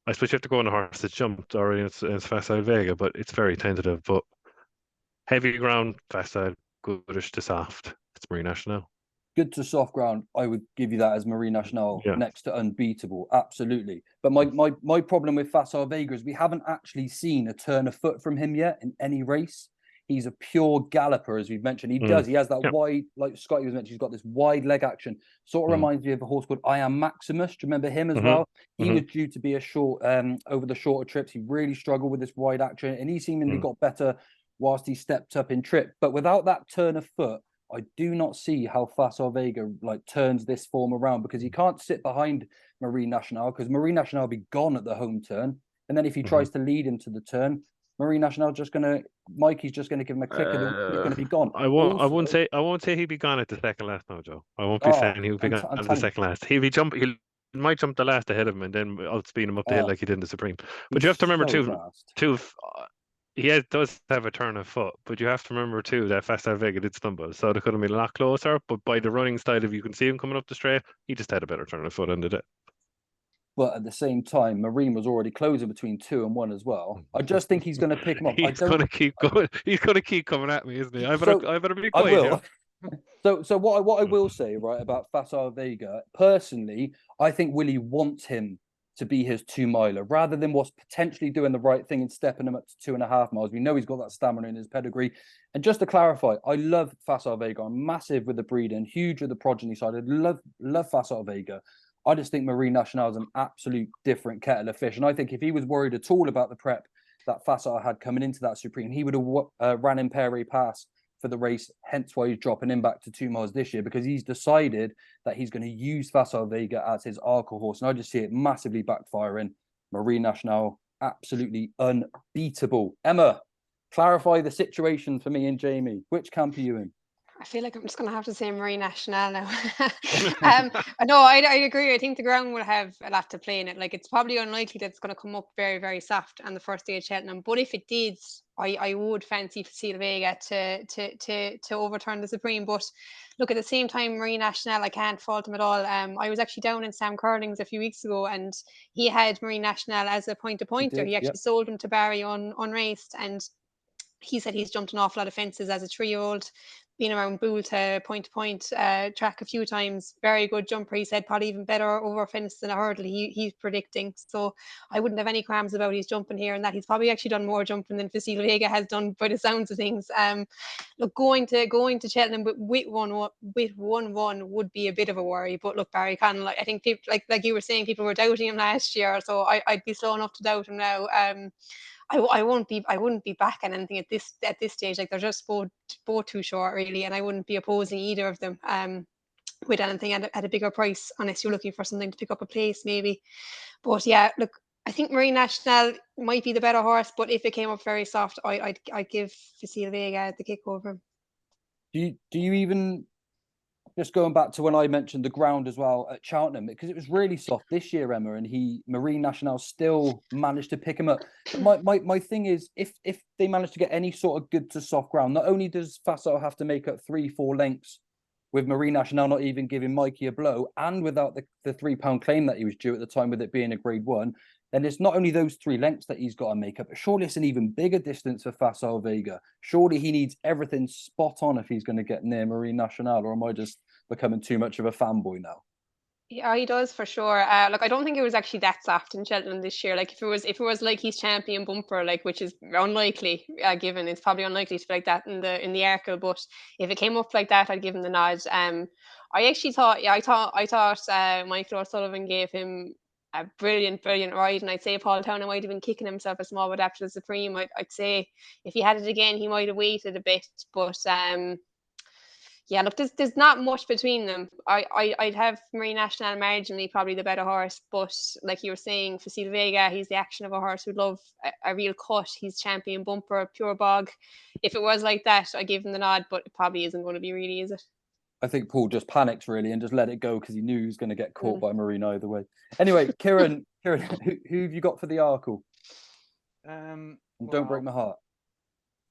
I suppose you have to go on a horse that jumped, or it's Facile Vega, but it's very tentative. But heavy ground, Facile, goodish to soft. It's Marine National. Good to soft ground. I would give you that as Marine National next to unbeatable. Absolutely. But my problem with Facile Vega is we haven't actually seen a turn of foot from him yet in any race. He's a pure galloper, as we've mentioned. He does. He has that wide, like Scotty was mentioning, he's got this wide leg action. Sort of reminds me of a horse called I Am Maximus. Do you remember him as well? He was due to be a short, over the shorter trips. He really struggled with this wide action, and he seemingly got better whilst he stepped up in trip. But without that turn of foot, I do not see how Facile Vega turns this form around, because he can't sit behind Marine National, because Marine National will be gone at the home turn. And then if he tries to lead him to the turn, Marine National Mikey's just gonna give him a click and he's gonna be gone. I won't say he'd be gone at the second last now, Joe. I won't be saying he'll be gone at the second last. He might jump the last ahead of him and then outspeed him up the hill like he did in the Supreme. But you have to remember he does have a turn of foot, but you have to remember too that Facile Vega did stumble, so they could have been a lot closer. But by the running style, if you can see him coming up the straight, he just had a better turn of foot and did it. But at the same time, Marine was already closing between 2 and 1 as well. I just think he's going to pick him up. He's going to keep going. He's going to keep coming at me, isn't he? I better be quiet. So what I will say about Facile Vega, personally, I think Willie wants him to be his 2-miler rather than what's potentially doing the right thing and stepping him up to 2.5 miles. We know he's got that stamina in his pedigree. And just to clarify, I love Facile Vega. I'm massive with the breeding, huge with the progeny side. I love Facile Vega. I just think Marine National is an absolute different kettle of fish. And I think if he was worried at all about the prep that Facile had coming into that Supreme, he would have ran in Pere Pass for the race. Hence why he's dropping him back to 2 miles this year, because he's decided that he's going to use Facile Vega as his Arkle horse. And I just see it massively backfiring. Marine National, absolutely unbeatable. Emma, clarify the situation for me and Jamie. Which camp are you in? I feel like I'm just going to have to say Marine National now. No, I agree. I think the ground will have a lot to play in it. Like, it's probably unlikely that it's going to come up very, very soft on the first day of Cheltenham. But if it did, I would fancy Facile Vega to overturn the Supreme. But look, at the same time, Marine National, I can't fault him at all. I was actually down in Sam Curling's a few weeks ago, and he had Marine National as a point-to-pointer. He actually sold him to Barry unraced, and he said he's jumped an awful lot of fences as a 3-year-old, been around Boole to point track a few times. Very good jumper. He said probably even better over a fence than a hurdle. He's predicting. So I wouldn't have any qualms about his jumping here, and that he's probably actually done more jumping than Facile Vega has done by the sounds of things. Look, going to Cheltenham with 1-1 would be a bit of a worry. But look, Barry Connell, I think people like you were saying, people were doubting him last year, so I'd be slow enough to doubt him now. I wouldn't be backing anything at this stage. Like, they're just both too short, really, and I wouldn't be opposing either of them with anything at a bigger price, unless you're looking for something to pick up a place maybe. But yeah, look, I think Marine National might be the better horse, but if it came up very soft, I'd give Facile Vega the kick over him. Do you even, just going back to when I mentioned the ground as well at Cheltenham, because it was really soft this year, Emma, and Marine National still managed to pick him up. My thing is, if they manage to get any sort of good to soft ground, not only does Facile have to make up 3-4 lengths with Marine National not even giving Mikey a blow, and without the £3 claim that he was due at the time with it being a Grade 1, then it's not only those 3 lengths that he's got to make up, but surely it's an even bigger distance for Facile Vega. Surely he needs everything spot on if he's going to get near Marine National, or am I just becoming too much of a fanboy now? Yeah, he does for sure. Look, I don't think it was actually that soft in Cheltenham this year. Like, if it was like his champion bumper, like, which is unlikely, given it's probably unlikely to be like that in the Arkle. But if it came up like that, I'd give him the nod. I actually thought, I thought Michael O'Sullivan gave him a brilliant ride, and I'd say Paul Townend might have been kicking himself a small bit after the Supreme. I'd say if he had it again, he might have waited a bit, but yeah, look, there's not much between them. I'd have Marine National marginally probably the better horse, but like you were saying, Facile Vega, he's the action of a horse who'd love a real cut. He's champion bumper, pure bog. If it was like that, I'd give him the nod, but it probably isn't going to be, really, is it? I think Paul just panicked really and just let it go because he knew he was going to get caught by Marine either way. Anyway, Kieran, who have you got for the Arkle? Don't break my heart.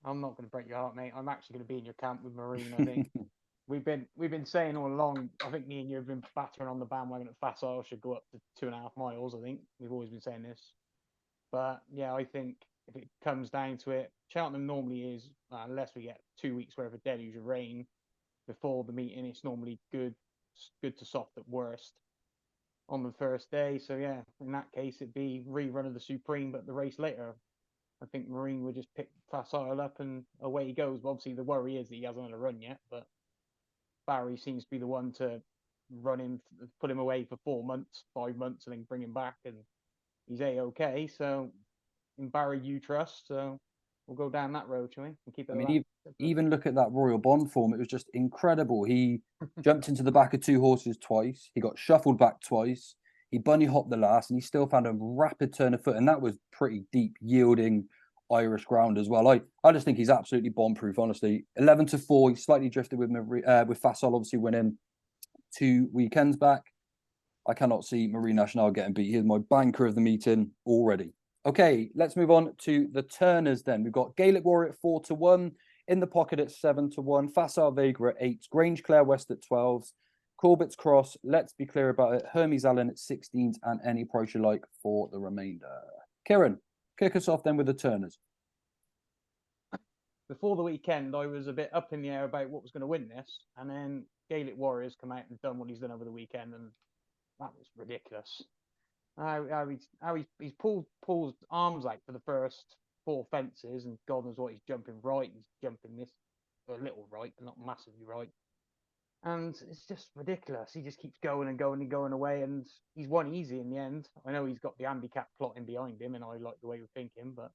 I'm not going to break your heart, mate. I'm actually going to be in your camp with Marine, I think. We've been saying all along, I think me and you have been battering on the bandwagon that Facile should go up to 2.5 miles, I think. We've always been saying this. But yeah, I think if it comes down to it, Cheltenham normally is, unless we get 2 weeks worth of deluge of rain before the meeting, it's normally good to soft at worst on the first day. So yeah, in that case, it'd be rerun of the Supreme, but the race later. I think Marine would just pick Facile up and away he goes. But obviously, the worry is that he hasn't had a run yet, but Barry seems to be the one to run him, put him away for 4 months, 5 months, and then bring him back, and he's A-okay. So in Barry, you trust. So we'll go down that road, shall we? And keep it. I mean, even look at that Royal Bond form. It was just incredible. He jumped into the back of 2 horses twice. He got shuffled back twice. He bunny hopped the last, and he still found a rapid turn of foot, and that was pretty deep, yielding Irish ground as well. I just think he's absolutely bomb-proof, honestly. 11-4, he slightly drifted with Facile obviously winning 2 weekends back. I cannot see Marine National getting beat. Here's my banker of the meeting already. Okay, let's move on to the Turners then. We've got Gaelic Warrior at 4-1, In the Pocket at 7-1, Facile Vega at 8, Grange Clare West at 12s, Corbett's Cross, Let's Be Clear About It, Hermes Allen at 16s, and any price you like for the remainder. Kieran, kick us off then with the Turners. Before the weekend, I was a bit up in the air about what was going to win this, and then Gaelic Warriors come out and done what he's done over the weekend, and that was ridiculous. How he's pulled Paul's arms out for the first 4 fences, and God knows what, he's jumping right, he's jumping this a little right, but not massively right. And it's just ridiculous. He just keeps going and going and going away, and he's won easy in the end. I know he's got the handicap plotting behind him, and I like the way we're thinking, but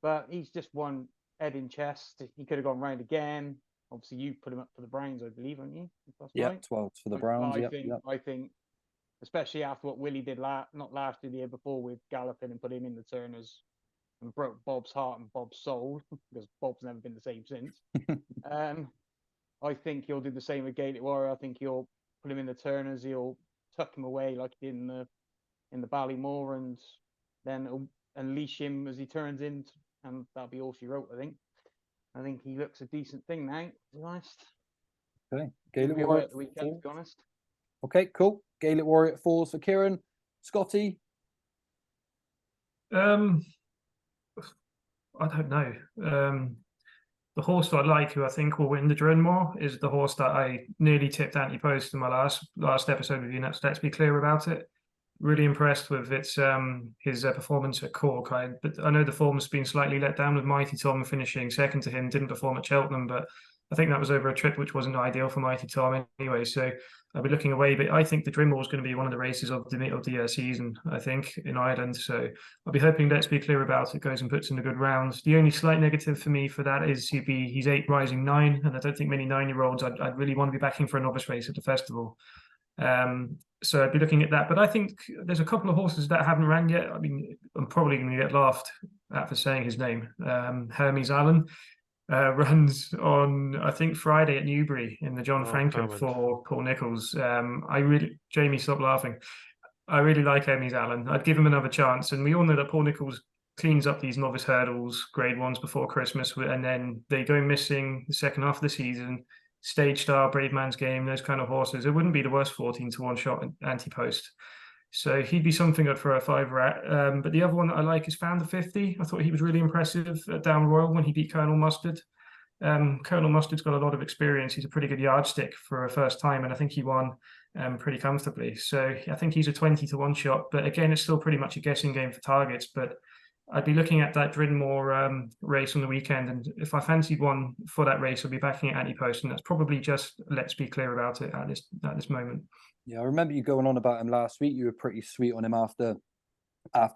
but he's just won head in chest. He could have gone round again. Obviously, you put him up for the Browns, I believe, aren't you? Yeah, right. 12 for the Browns. I think, especially after what Willie did not last year, the year before with galloping and put him in the Turners, and broke Bob's heart and Bob's soul because Bob's never been the same since. I think he'll do the same with Gaelic Warrior. I think he'll put him in the Turners. He'll tuck him away like he did in the Ballymore, and then unleash him as he turns in, and that'll be all she wrote. I think he looks a decent thing now, to be honest. Okay, Gaelic Maybe Warrior at the weekend, to be honest. Okay, cool. Gaelic Warrior at 4s for Kieran. Scotty? I don't know. The horse that I like, who I think will win the Drenmore, is the horse that I nearly tipped Ante-Post in my last episode with you. Let's be clear about it. Really impressed with his performance at Cork. But I know the form has been slightly let down with Mighty Tom finishing second to him. Didn't perform at Cheltenham, but I think that was over a trip which wasn't ideal for Mighty Tom anyway. So I'll be looking away. But I think the Drenmore is going to be one of the races of the season, I think, in Ireland. So I'll be hoping Let's Be Clear About It goes and puts in a good round. The only slight negative for me for that is he's 8 rising 9, and I don't think many 9-year-olds I'd really want to be backing for a novice race at the festival. So I'd be looking at that. But I think there's a couple of horses that haven't ran yet. I mean, I'm probably going to get laughed at for saying his name. Hermes Allen runs on, I think, Friday at Newbury in the John Franklin for Paul Nicholls. Jamie, stop laughing. I really like Hermes Allen. I'd give him another chance. And we all know that Paul Nicholls cleans up these novice hurdles, grade 1s before Christmas, and then they go missing the second half of the season. Stage Star, Brave Man's Game, those kind of horses. It wouldn't be the worst 14-1 shot at Ante-Post. So he'd be something I'd throw a fiver at. But the other one that I like is Founder 50. I thought he was really impressive at Down Royal when he beat Colonel Mustard. Colonel Mustard's got a lot of experience. He's a pretty good yardstick for a first time, and I think he won pretty comfortably. So I think he's a 20-1 shot. But again, it's still pretty much a guessing game for targets. But I'd be looking at that Drenmore race on the weekend, and if I fancied one for that race, I'd be backing at Ante-Post, and that's probably just Let's Be Clear About It at this moment. Yeah, I remember you going on about him last week. You were pretty sweet on him after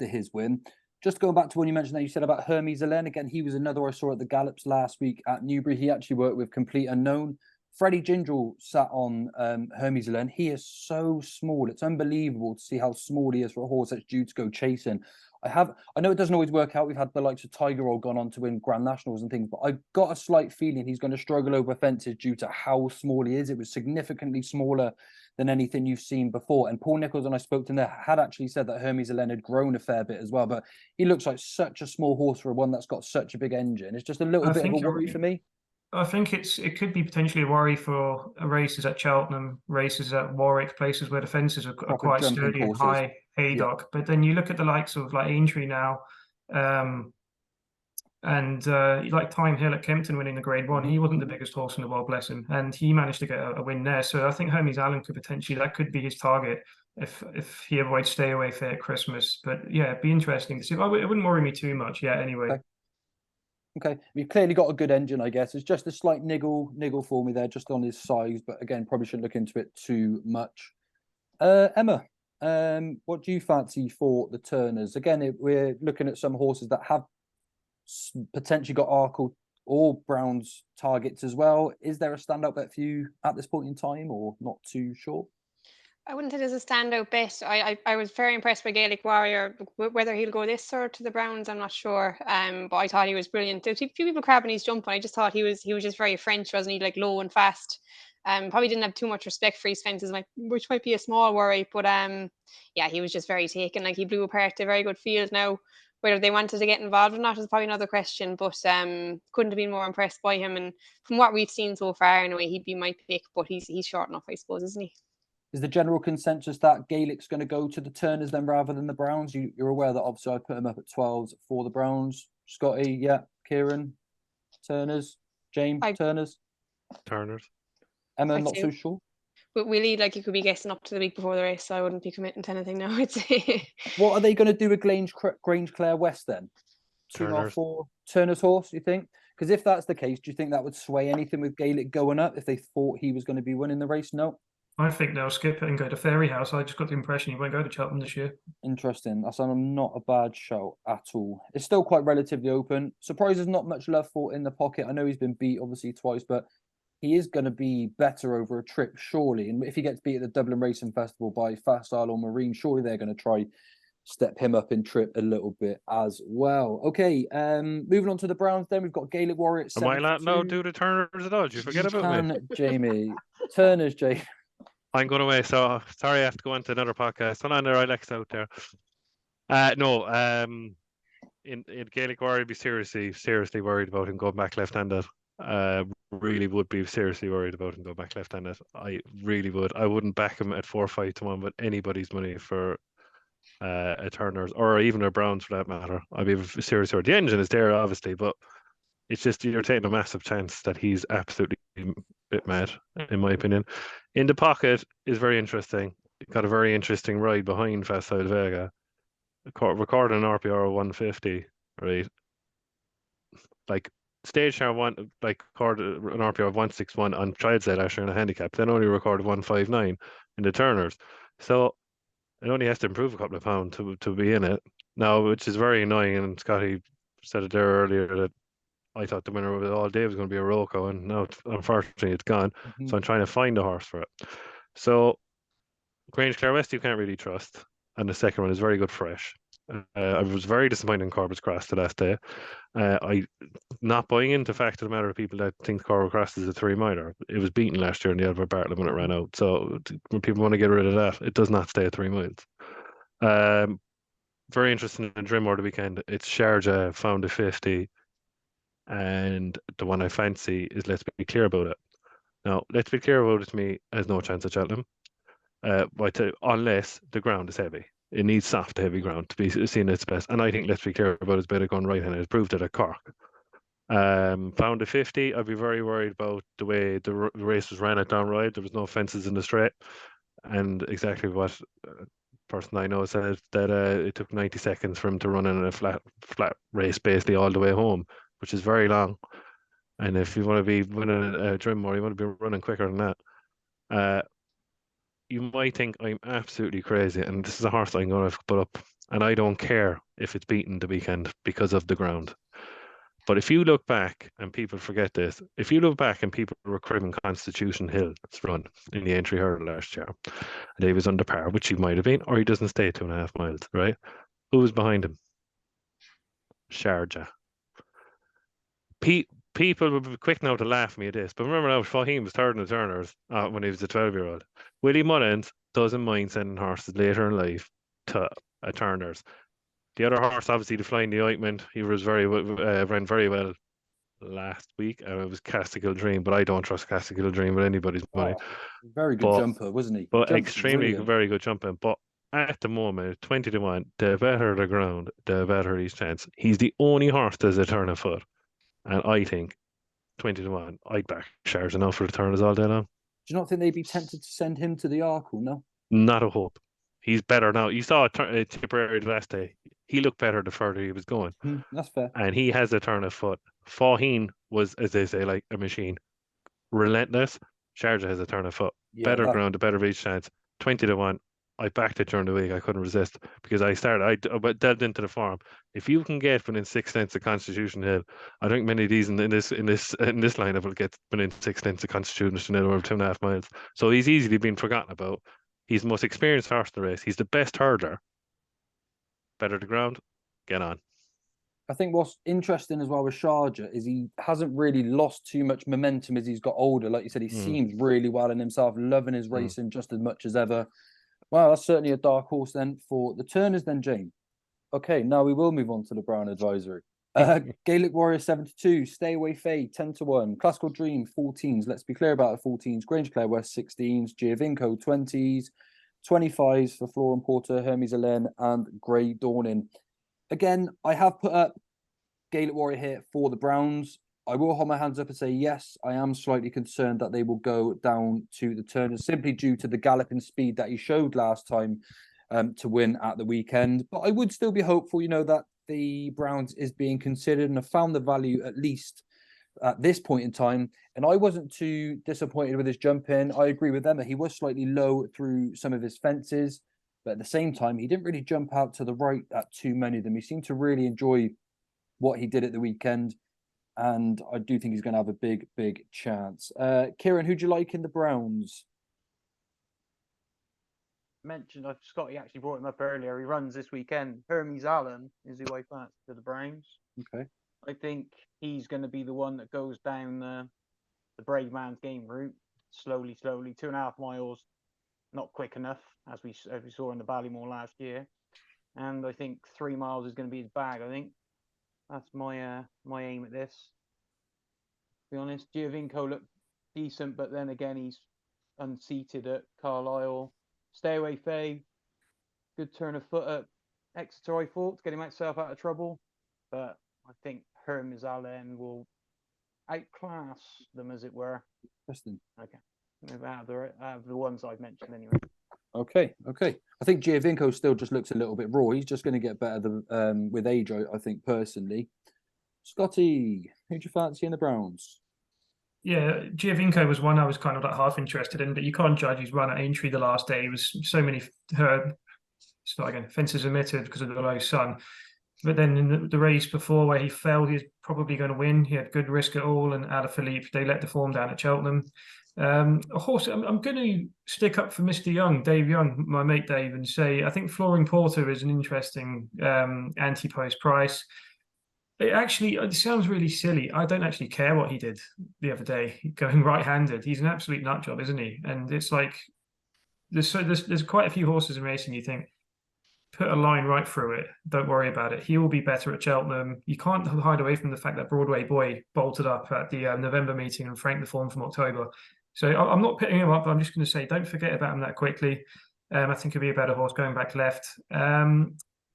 his win. Just going back to when you mentioned that, you said about Hermes Allen. Again, he was another I saw at the Gallops last week at Newbury. He actually worked with Complete Unknown. Freddie Gingell sat on Hermes Allen. He is so small. It's unbelievable to see how small he is for a horse that's due to go chasing. I know it doesn't always work out. We've had the likes of Tiger Roll gone on to win Grand Nationals and things, but I've got a slight feeling he's going to struggle over fences due to how small he is. It was significantly smaller than anything you've seen before. And Paul Nicholls, when I spoke to him there, had actually said that Hermes Allen had grown a fair bit as well, but he looks like such a small horse for one that's got such a big engine. It's just a little bit of a worry for me. I think it could be potentially a worry for races at Cheltenham, races at Warwick, places where the fences are quite sturdy and high haydock. Yeah. But then you look at the likes of like Aintree now, and like Time Hill at Kempton winning the Grade 1. He wasn't the biggest horse in the world, bless him, and he managed to get a win there. So I think Hermes Allen that could be his target if he avoids Stay Away Fair at Christmas. But yeah, it'd be interesting to see. It wouldn't worry me too much yet anyway. Okay, we've clearly got a good engine, I guess. It's just a slight niggle for me there, just on his size. But again, probably shouldn't look into it too much. Emma, what do you fancy for the Turners? Again, we're looking at some horses that have potentially got Arkle or Brown's targets as well. Is there a standout bet for you at this point in time, or not too sure? I wouldn't say there's a standout bet. I was very impressed by Gaelic Warrior. Whether he'll go this or to the Browns, I'm not sure. But I thought he was brilliant. There's a few people crabbing his jump, and I just thought he was just very French, wasn't he? Like low and fast. Probably didn't have too much respect for his fences, which might be a small worry. But yeah, he was just very taken. Like he blew apart a very good field. Now, whether they wanted to get involved or not is probably another question. But couldn't have been more impressed by him. And from what we've seen so far, anyway, he'd be my pick. But he's short enough, I suppose, isn't he? Is the general consensus that Gaelic's going to go to the Turners then rather than the Browns? You're aware that obviously I put him up at 12s for the Browns. Scotty, yeah. Kieran, Turners. James, Turners. Emma, not so sure. But really, like you could be guessing up to the week before the race, so I wouldn't be committing to anything now, I'd say. What are they going to do with Grange Clare West then? 2.5 Turners horse, you think? Because if that's the case, do you think that would sway anything with Gaelic going up if they thought he was going to be winning the race? No. I think they'll skip it and go to Fairy House. I just got the impression he won't go to Cheltenham this year. Interesting. That's not a bad show at all. It's still quite relatively open. Surprised there's not much love for in the pocket. I know he's been beat obviously twice, but he is going to be better over a trip, surely. And if he gets beat at the Dublin Racing Festival by Facile or Marine, surely they're going to try step him up in trip a little bit as well. Okay, moving on to the Browns then. We've got Gaelic Warrior at Am I allowed now 72. do the Turners at all? Did you forget about me? Can, Jamie. Turners, Jamie. I'm going away, so sorry I have to go on to another podcast. Hold on there, Alex out there. No, in Gaelic Warrior, I'd be seriously worried about him going back left-handed. Really would be seriously worried about him going back left-handed. I really would. I wouldn't back him at 4-5 to 1 with anybody's money for a Turners or even a Browns for that matter. I'd be seriously worried. The engine is there, obviously, but it's just you're taking a massive chance that he's absolutely a bit mad, in my opinion. In the pocket is very interesting. Got a very interesting ride behind Facile Vega. Recording an RPR of 150, right? Like stage car one, like recorded an RPR of 161 on trial set last year in a handicap. Then only recorded 159 in the Turners. So it only has to improve a couple of pounds to be in it now, which is very annoying. And Scotty said it there earlier that I thought the winner of it all day was going to be a Rocco, and now unfortunately it's gone. So I'm trying to find a horse for it. So Grange Clare West you can't really trust, and the second one is very good fresh. I was very disappointed in Corbett's Cross the last day. I not buying into the fact of the matter of people that think Corbett Cross is a 3-miler. It was beaten last year in the Albert Bartlett when it ran out. So when people want to get rid of that, it does not stay at 3 miles. Very interesting in Drimore the weekend. It's Sharjah found a 50, and the one I fancy is Let's Be Clear About It. Now, Let's Be Clear About It to me has no chance at Cheltenham, unless the ground is heavy. It needs soft, heavy ground to be seen at its best. And I think Let's Be Clear About It's better going right-handed. It proved it at Cork. Found a 50. I'd be very worried about the way the race was ran at Downride. There was no fences in the straight. And exactly what person I know said that it took 90 seconds for him to run in a flat race basically all the way home, which is very long. And if you want to be winning a Drimore, you want to be running quicker than that. You might think I'm absolutely crazy, and this is a horse I'm going to put up, and I don't care if it's beaten the weekend because of the ground. But if you look back, and people forget this, if you look back and people were cribbing Constitution Hill's run in the entry hurdle last year, and he was under par, which he might have been, or he doesn't stay 2.5 miles, right? Who was behind him? Sharjah. People would be quick now to laugh at me at this, but remember now, Fahim was third in the Turners when he was a 12-year-old. Willie Mullins doesn't mind sending horses later in life to a Turners. The other horse, obviously, the Flying the Ointment, he was ran very well last week, and it was Castigal Dream, but I don't trust Castigal Dream with anybody's money. Very good jumper, wasn't he? But extremely very good jumping. But at the moment, 20 to 1, the better the ground, the better his chance. He's the only horse that's a turn of foot. And I think 20 to 1, I'd back Sharjah now for the Turners all day long. Do you not think they'd be tempted to send him to the Arkle? No, not a hope. He's better now. You saw Tipperary the last day. He looked better the further he was going. That's fair. And he has a turn of foot. Faheen was, as they say, like a machine. Relentless. Sharjah has a turn of foot. Better ground, a better reach chance. 20 to 1. I backed it during the week. I couldn't resist because I delved into the form. If you can get within 6 lengths of Constitution Hill, I think many of these in this lineup will get within 6 lengths of Constitution Hill over 2.5 miles. So he's easily been forgotten about. He's the most experienced horse in the race. He's the best hurdler. Better the ground, get on. I think what's interesting as well with Sharjah is he hasn't really lost too much momentum as he's got older. Like you said, he seems really well in himself, loving his racing just as much as ever. Well, that's certainly a dark horse then for the Turners then, Jane. Okay, now we will move on to the Brown Advisory. Gaelic Warrior 72, Stay Away Faye 10 to 1, Classical Dream 14s. Let's be clear about the 14s. Grange Clare West 16s, Giovinco 20s, 25s for Florent Porter, Hermes Alen, and Grey Dawning. Again, I have put up Gaelic Warrior here for the Browns. I will hold my hands up and say, yes, I am slightly concerned that they will go down to the Turners simply due to the galloping speed that he showed last time to win at the weekend. But I would still be hopeful, that the Browns is being considered, and I found the value at least at this point in time. And I wasn't too disappointed with his jump in. I agree with Emma. He was slightly low through some of his fences, but at the same time, he didn't really jump out to the right at too many of them. He seemed to really enjoy what he did at the weekend. And I do think he's going to have a big, big chance. Kieran, who do you like in the Browns? mentioned, Scotty actually brought him up earlier. He runs this weekend. Hermes Allen is who I fancy to the Browns. Okay. I think he's going to be the one that goes down the brave man's game route slowly. 2.5 miles, not quick enough, as we saw in the Ballymore last year. And I think 3 miles is going to be his bag. I think that's my aim at this. To be honest, Giovinco looked decent, but then again he's unseated at Carlisle. Stay away, Faye. Good turn of foot at Exeter, I thought, to get himself out of trouble. But I think Hermes Allen will outclass them, as it were. Interesting. Okay. Out of the ones I've mentioned, anyway. Okay. I think Giovinco still just looks a little bit raw. He's just going to get better with age, I think, personally. Scotty, who do you fancy in the Browns? Yeah, Giovinco was one I was kind of like half interested in, but you can't judge his run at Aintree the last day. He was so many fences omitted because of the low sun. But then in the race before where he fell, he's probably going to win. He had good risk at all, and Alaphilippe, they let the form down at Cheltenham. A horse, I'm going to stick up for Mr. Young, Dave Young, my mate Dave, and say I think Flooring Porter is an interesting Ante-Post price. It sounds really silly. I don't actually care what he did the other day, going right-handed. He's an absolute nut job, isn't he? And it's like there's quite a few horses in racing. You think, put a line right through it. Don't worry about it. He will be better at Cheltenham. You can't hide away from the fact that Broadway Boy bolted up at the November meeting and franked the form from October. So I'm not putting him up. I'm just going to say, don't forget about him that quickly. I think he'll be a better horse going back left.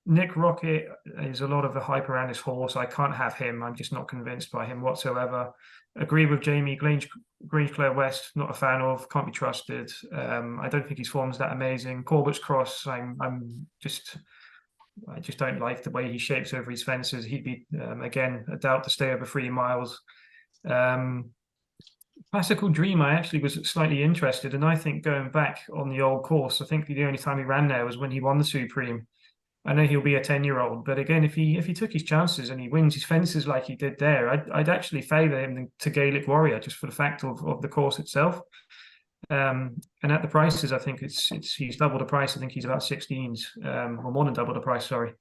Nick Rocket is a lot of the hype around this horse. I can't have him. I'm just not convinced by him whatsoever. Agree with Jamie. Grange-Clare West, not a fan of. Can't be trusted. I don't think his form's that amazing. Corbett's Cross, I just don't like the way he shapes over his fences. He'd be again a doubt to stay over 3 miles. Classical Dream, I actually was slightly interested, and I think going back on the old course, I think the only time he ran there was when he won the Supreme. I know he'll be a 10-year-old, but again, if he took his chances and he wins his fences like he did there, I'd actually favour him to Gaelic Warrior just for the fact of the course itself. And at the prices, I think he's double the price. I think he's about 16s, or more than double the price. Sorry,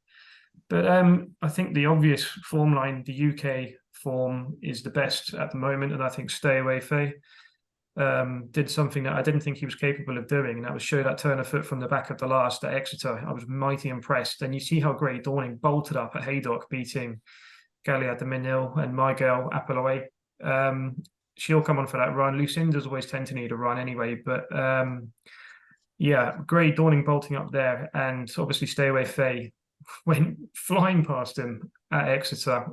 but I think the obvious form line, the UK form, is the best at the moment, and I think Stay Away Faye did something that I didn't think he was capable of doing, and that was show that turn of foot from the back of the last at Exeter. I was mighty impressed. And you see how Great Dawning bolted up at Haydock, beating Galliard de Menil and Miguel Apolloe. She'll come on for that run. Lucinda's always tend to need a run anyway, but Great Dawning bolting up there, and obviously Stay Away Faye went flying past him at Exeter.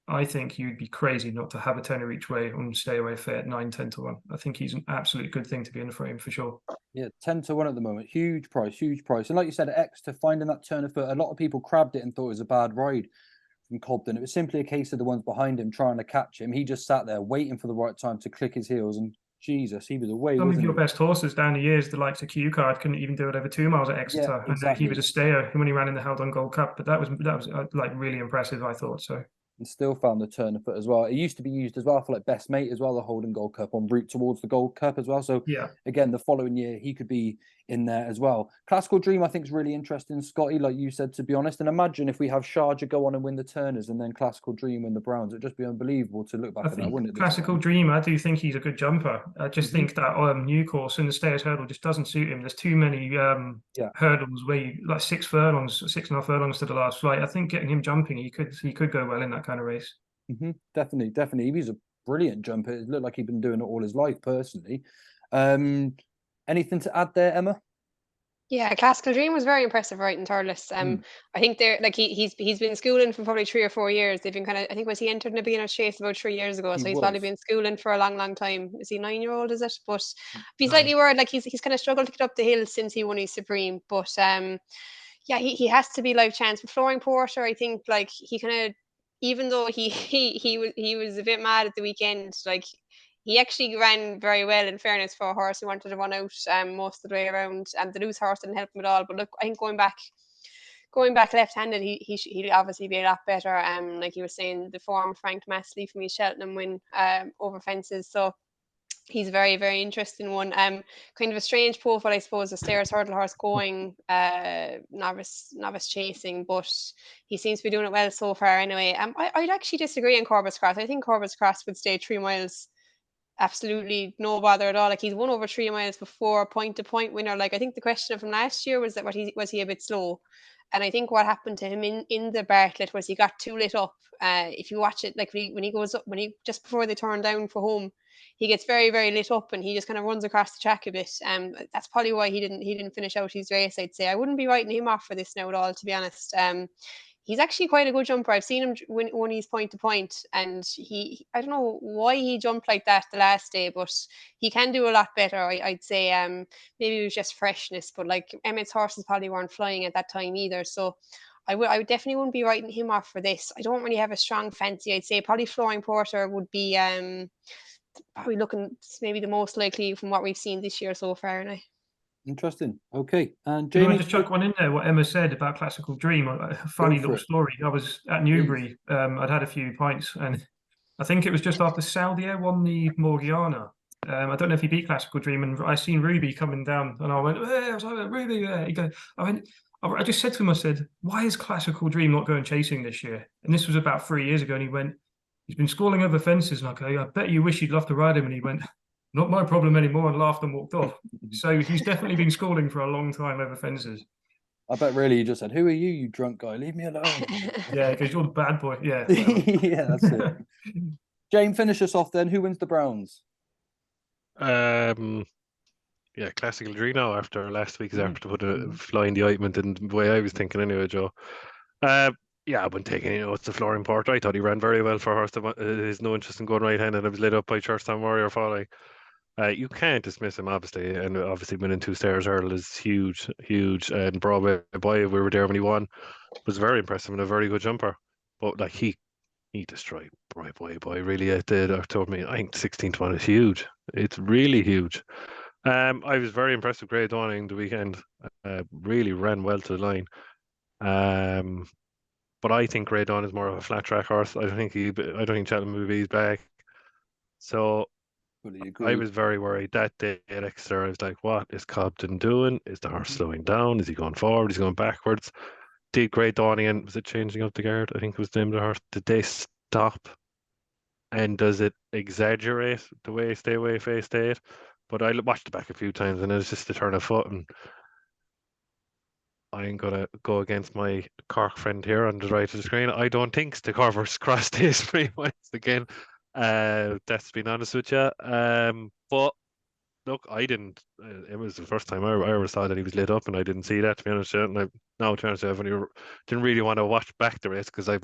I think you'd be crazy not to have a tenner each way on Stay Away Fair at 9-10 to 1. I think he's an absolute good thing to be in for him for sure. Yeah, 10 to 1 at the moment. Huge price. And like you said, at Exeter, finding that turn of foot, a lot of people crabbed it and thought it was a bad ride from Cobden. It was simply a case of the ones behind him trying to catch him. He just sat there waiting for the right time to click his heels, and Jesus, he was away. Some of your best horses down the years, the likes of Q Card, couldn't even do it over 2 miles at Exeter. Yeah, exactly. And he was a stayer when he ran in the Held on Gold Cup, but that was like really impressive, I thought. So. And still found the turn of foot as well. It used to be used as well for like Best Mate as well, the Holden Gold Cup, en route towards the Gold Cup as well. So yeah, again, the following year he could be in there as well. Classical Dream, I think, is really interesting, Scotty, like you said, to be honest. And imagine if we have Sharjah go on and win the Turners and then Classical Dream win the Browns. It'd just be unbelievable to look back at that, wouldn't it? Classical Dream, I do think he's a good jumper. I just think that new course and the Stayers Hurdle just doesn't suit him. There's too many hurdles where you, like 6.5 furlongs to the last flight. I think getting him jumping, he could go well in that kind of race. Definitely. He was a brilliant jumper. It looked like he'd been doing it all his life, personally. Anything to add there, Emma? Yeah, Classical Dream was very impressive, right, in Thurles. I think they're like he's been schooling for probably 3 or 4 years. They've been kind of, I think, was he entered in a beginner's chase about 3 years ago? So he's probably been schooling for a long time. Is he 9-year-old? Is it? But be slightly worried. Like he's kind of struggled to get up the hill since he won his Supreme. But he has to be live chance. But Flooring Porter, I think, like he kind of, even though he was a bit mad at the weekend, like he actually ran very well, in fairness, for a horse who wanted to run out most of the way around. The loose horse didn't help him at all. But look, I think going back left-handed, he'd obviously be a lot better. Like you were saying, the form franked massively from his Cheltenham win over fences. So He's a very, very interesting one. Kind of a strange profile, I suppose, a stairs hurdle horse going, novice chasing, but he seems to be doing it well so far anyway. I'd actually disagree on Corbett's Cross. I think Corbett's Cross would stay 3 miles absolutely no bother at all. Like, he's won over 3 miles before, point to point winner. Like, I think the question of him last year was that was he a bit slow? And I think what happened to him in the Bartlett was he got too lit up. If you watch it, like when he goes up, when he just before they turn down for home, he gets very, very lit up and he just kind of runs across the track a bit. That's probably why he didn't finish out his race, I'd say. I wouldn't be writing him off for this now at all, to be honest. He's actually quite a good jumper. I've seen him when he's point to point, and I don't know why he jumped like that the last day, but he can do a lot better. I'd say maybe it was just freshness, but like Emmett's horses probably weren't flying at that time either. So I would definitely wouldn't be writing him off for this. I don't really have a strong fancy. I'd say probably Flooring Porter would be probably looking maybe the most likely from what we've seen this year so far. Now. Interesting. Okay. And Can I Jamie, just chuck one in there? What Emma said about Classical Dream. A funny little story. I was at Newbury. I'd had a few pints, and I think it was just after Saudia won the Morgiana. I don't know if he beat Classical Dream, and I seen Ruby coming down, and I went, "Hey," I was like, "Ruby!" I just said to him, I said, "Why is Classical Dream not going chasing this year?" And this was about 3 years ago, and he went, "He's been schooling over fences." And I go, "I bet you wish you'd love to ride him." And he went, "Not my problem anymore," and laughed and walked off. So he's definitely been schooling for a long time over fences. I bet really you just said, "Who are you, you drunk guy? Leave me alone." Yeah, because you're the bad boy. Yeah. Yeah, that's it. Jane, finish us off then. Who wins the Browns? Yeah, Classical Dream now after last week's effort to put a fly in the ointment, and the way I was thinking anyway, Joe. Yeah, I wouldn't take any notes to Flooring Porter. I thought he ran very well for a horse that has no interest in going right-handed. I was lit up by Churchtown Warrior following. You can't dismiss him, obviously, and obviously winning 2 stairs hurdle is huge, huge. And Broadway Boy, we were there when he won, was very impressive and a very good jumper. But like he destroyed Broadway Boy. Really, it did. I told me, I think 16-1 is huge. It's really huge. I was very impressed with Grey Dawning the weekend. Really ran well to the line. But I think Grey Dawn is more of a flat track horse. I don't think Cheltenham will be back. So I was very worried that day at Exeter. I was like, what is Cobden doing? Is the horse slowing down? Is he going forward? Is he going backwards? Did Grey Dawning, and was it changing up the guard? I think it was the name of the horse. Did they stop? And does it exaggerate the way Stay Away Face stayed? But I watched it back a few times, and it was just a turn of foot. And I ain't gonna go against my Cork friend here on the right of the screen. I don't think the Corbett's Cross stays 3 miles again. That's being honest with you. But look, I didn't. It was the first time I ever saw that he was lit up, and I didn't see that, to be honest. And to be honest, I didn't really want to watch back the race because I'm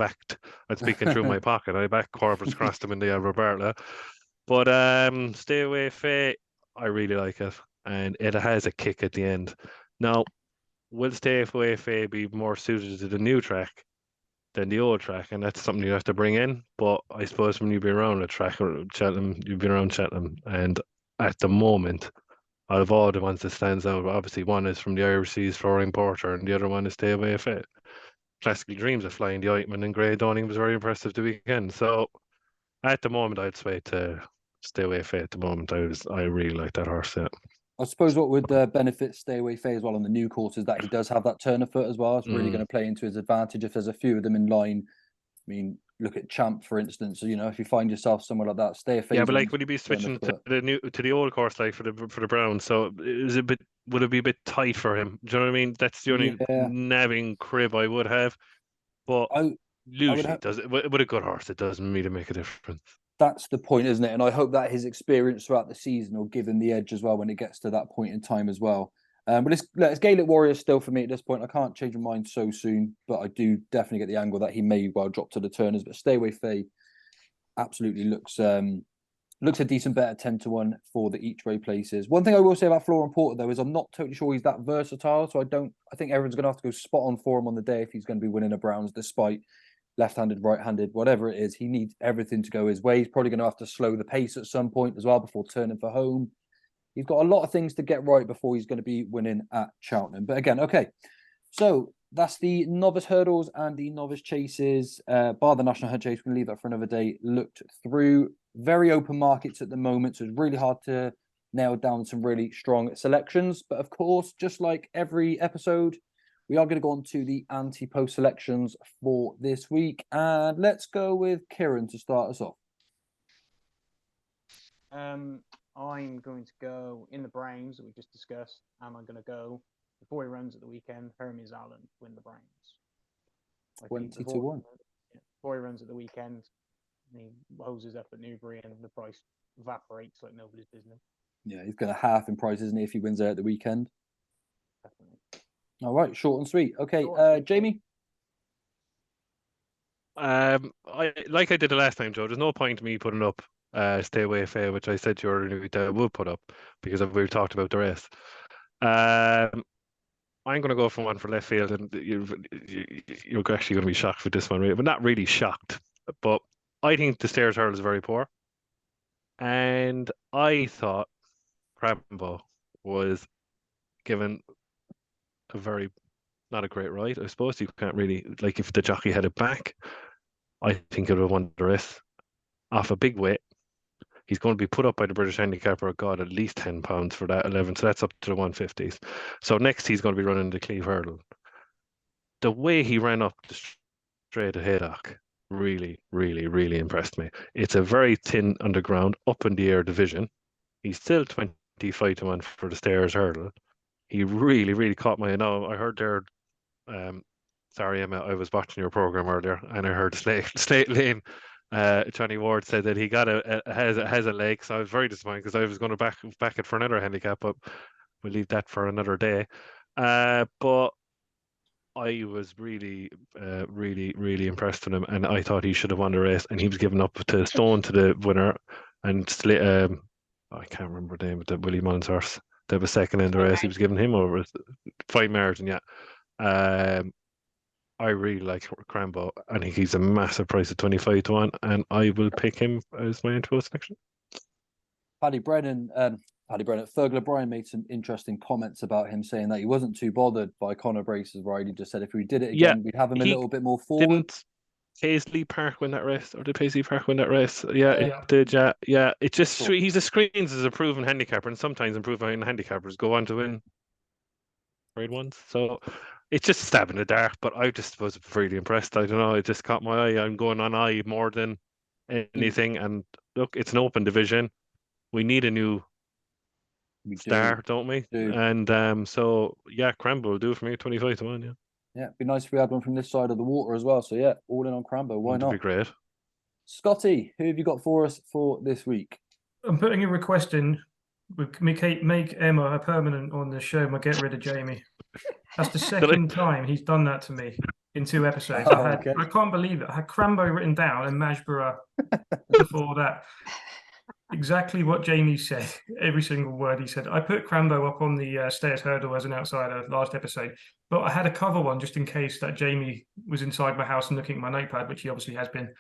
speaking through my pocket. I backed Corbett's Cross them in the Albert Bartlett. But Stay Away Faye, I really like it, and it has a kick at the end. Now, will Stay Away Faye be more suited to the new track than the old track? And that's something you have to bring in. But I suppose when you've been around a track or Cheltenham, you've been around Cheltenham, and at the moment, out of all the ones that stands out, obviously one is from the Irish Seas, Flooring Porter, and the other one is Stay Away Faye. Classical Dreams are flying the ointment, and Grey Dawning was very impressive the weekend. So at the moment, I'd sway to Stay Away Faye. At the moment, I really like that horse. Yeah. I suppose what would benefit Stay Away Faye as well on the new course is that he does have that turn of foot as well. It's really going to play into his advantage if there's a few of them in line. I mean, look at Champ, for instance. So, if you find yourself somewhere like that, Stay Away Faye. Yeah, but like, would you be switching to the old course, like for the Browns? So would it be a bit tight for him? Do you know what I mean? That's the only nabbing crib I would have. But usually, with a good horse, it doesn't really make a difference. That's the point, isn't it? And I hope that his experience throughout the season will give him the edge as well when it gets to that point in time as well. But it's Gaelic Warrior still for me at this point. I can't change my mind so soon, but I do definitely get the angle that he may well drop to the turners. But Stay Away Faye absolutely looks a decent bet at 10-1 for the each way places. One thing I will say about Flooring Porter though is I'm not totally sure he's that versatile. So I think everyone's going to have to go spot on for him on the day if he's going to be winning a Browns, despite left-handed, right-handed, whatever it is. He needs everything to go his way. He's probably going to have to slow the pace at some point as well before turning for home. He's got a lot of things to get right before he's going to be winning at Cheltenham. But again, okay. So that's the novice hurdles and the novice chases. Bar the national head chase, we can leave that for another day. Looked through. very open markets at the moment, so it's really hard to nail down some really strong selections. But of course, just like every episode, we are going to go on to the Ante-Post selections for this week. And let's go with Kieran to start us off. I'm going to go in the Browns that we just discussed, and I'm going to go before he runs at the weekend, Hermes Allen to win the Browns. 20 to 1. Before he runs at the weekend, he hoses up at Newbury and the price evaporates like nobody's business. Yeah, he's going to half in price, isn't he, if he wins there at the weekend? Definitely. All right, short and sweet. Okay, Jamie? I like I did the last time, Joe. There's no point in me putting up Stay Away Fair, which I said to you earlier that I would put up because we've talked about the race. I'm going to go for one for left field, and you're actually going to be shocked with this one, right? But not really shocked. But I think the Stairs Hurl is very poor, and I thought Crambo was given a very not a great ride. I suppose you can't really, like, if the jockey had it back, I think it would have won the race off a big weight. He's going to be put up by the British handicapper, God, at least £10 for that 11, so that's up to the 150s. So next he's going to be running the Cleve Hurdle. The way he ran up the straight of Haydock really, really, really impressed me. It's a very thin underground, up in the air division. He's still 25 to 1 for the Stairs Hurdle. He really, really caught my eye. Now, I heard there, sorry, Emma, I was watching your program earlier and I heard Slate Lane. Johnny Ward said that he got has a leg, so I was very disappointed because I was going to back it for another handicap, but we'll leave that for another day. But I was really, really impressed with him, and I thought he should have won the race, and he was given up to Stone to the winner, and I can't remember the name of the Willie Mullins horse that was second in the race. He was giving him over 5 margin, yeah. I really like Crambo. I think he's a massive price at 25 to 1, and I will pick him as my Ante-Post selection. Paddy Brennan, Fergal O'Brien made some interesting comments about him, saying that he wasn't too bothered by Conor Brace's ride. He just said if we did it again, we'd have him a little bit more forward. Didn't Paisley Park win that race? Or did Paisley Park win that race? Yeah, it did, yeah. Yeah, it just, he's a screens as a proven handicapper, and sometimes improving handicappers go on to win grade ones. So it's just a stab in the dark, but I just was really impressed. I don't know, it just caught my eye. I'm going on eye more than anything. And look, it's an open division. We need a new star, don't we? And so yeah, Crambo will do for me 25 to 1, yeah. Yeah, it'd be nice if we had one from this side of the water as well. So yeah, all in on Crambo. Why not? That'd be great. Scotty, who have you got for us for this week? I'm putting a request in. Make Emma a permanent on the show. I'll get rid of Jamie. That's the second time he's done that to me in 2 episodes. I can't believe it. I had Crambo written down and Majborough before that. Exactly what Jamie said. Every single word he said. I put Crambo up on the Stairs Hurdle as an outsider last episode, but I had a cover one just in case that Jamie was inside my house and looking at my notepad, which he obviously has been.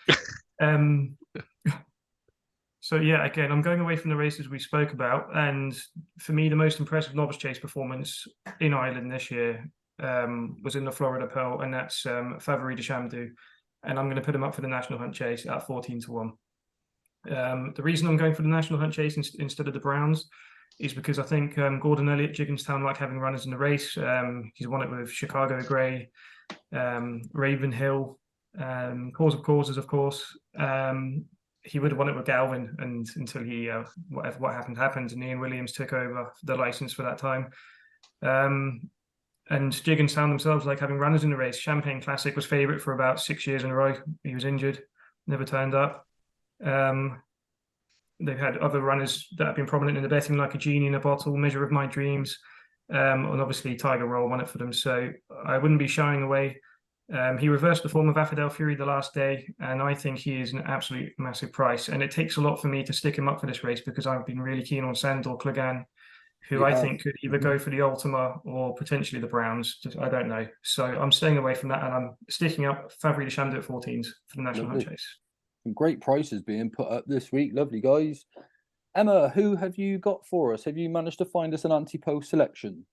So yeah, again, I'm going away from the races we spoke about, and for me, the most impressive novice chase performance in Ireland this year was in the Florida Pearl, and that's Favori de Chamdou, and I'm going to put him up for the National Hunt Chase at 14 to 1. The reason I'm going for the National Hunt Chase instead of the Browns is because I think Gordon Elliott, Jigginstown like having runners in the race. He's won it with Chicago Grey, Ravenhill, Cause of Causes, of course. He would have won it with Galvin, and until he what happened, and Ian Williams took over the license for that time. And Jigginstown themselves like having runners in the race. Champagne Classic was favourite for about 6 years in a row. He was injured, never turned up. They've had other runners that have been prominent in the betting, like A Genie in a Bottle, Measure of My Dreams, and obviously Tiger Roll won it for them. So I wouldn't be shying away. He reversed the form of Affidel Fury the last day, and I think he is an absolute massive price. And it takes a lot for me to stick him up for this race because I've been really keen on Sandor Clegane, who I think could either go for the Ultima or potentially the Browns. I don't know. So I'm staying away from that, and I'm sticking up Favori de Chamdou at 14s for the National Hunt Chase. Some great prices being put up this week. Lovely, guys. Emma, who have you got for us? Have you managed to find us an Ante-Post selection?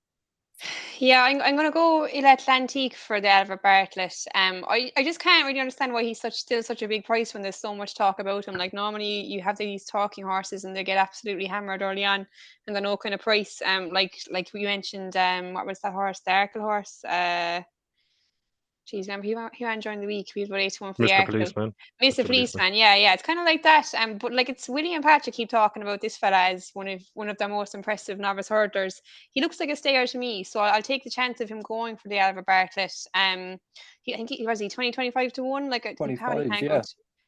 Yeah, I'm gonna go Il Atlantique for the Albert Bartlett. I just can't really understand why he's still such a big price when there's so much talk about him. Like normally you have these talking horses and they get absolutely hammered early on and they're no kind of price. Like you mentioned, what was that horse? The Arkle horse. Geez, remember he ran during the week. He was about 8-1 for the Mr. Arkle. Policeman. Mr. Policeman, yeah, it's kind of like that. But like it's Willie and Patrick keep talking about this fella as one of their most impressive novice hurdlers. He looks like a stayer to me, so I'll take the chance of him going for the Albert Bartlett. I think he was 25 to 1. Like you can't 25s, go yeah.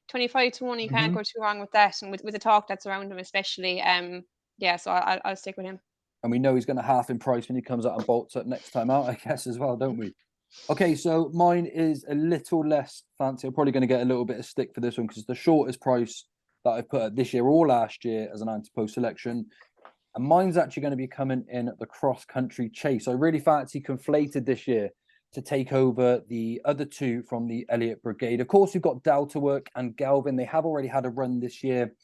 25 to 1. You can't go too wrong with that, and with the talk that's around him, especially. Yeah, so I'll stick with him. And we know he's going to half in price when he comes out and bolts up next time out, I guess, as well, don't we? Okay, so mine is a little less fancy. I'm probably going to get a little bit of stick for this one because it's the shortest price that I've put up this year or last year as an Ante-Post selection. And mine's actually going to be coming in at the cross-country chase. I really fancy Conflated this year to take over the other two from the Elliott Brigade. Of course, we've got Delta Work and Galvin. They have already had a run this year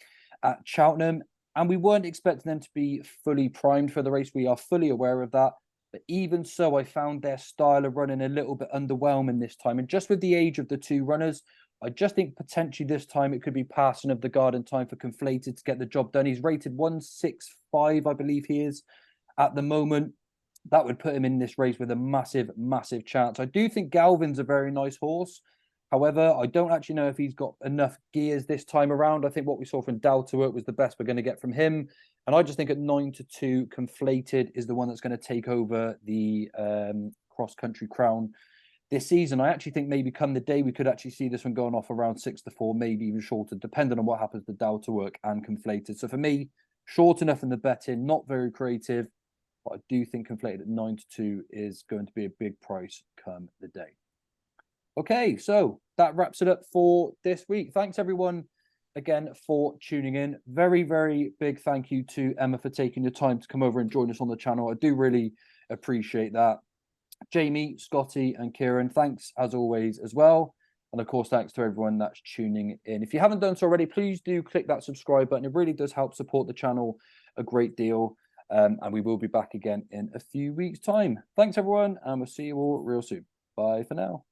at Cheltenham, and we weren't expecting them to be fully primed for the race. We are fully aware of that. But even so, I found their style of running a little bit underwhelming this time. And just with the age of the two runners, I just think potentially this time it could be passing of the guard in time for Conflated to get the job done. He's rated 165, I believe he is at the moment. That would put him in this race with a massive, massive chance. I do think Galvin's a very nice horse. However, I don't actually know if he's got enough gears this time around. I think what we saw from Delta Work was the best we're going to get from him. And I just think at 9 to 2, Conflated is the one that's going to take over the cross-country crown this season. I actually think maybe come the day we could actually see this one going off around 6 to 4, maybe even shorter, depending on what happens to Delta Work and Conflated. So for me, short enough in the betting, not very creative, but I do think Conflated at 9 to 2 is going to be a big price come the day. Okay, so that wraps it up for this week. Thanks everyone again for tuning in. Very, very big thank you to Emma for taking the time to come over and join us on the channel. I do really appreciate that. Jamie, Scotty and Kieran, thanks as always as well. And of course, thanks to everyone that's tuning in. If you haven't done so already, please do click that subscribe button. It really does help support the channel a great deal. And we will be back again in a few weeks' time. Thanks everyone, and we'll see you all real soon. Bye for now.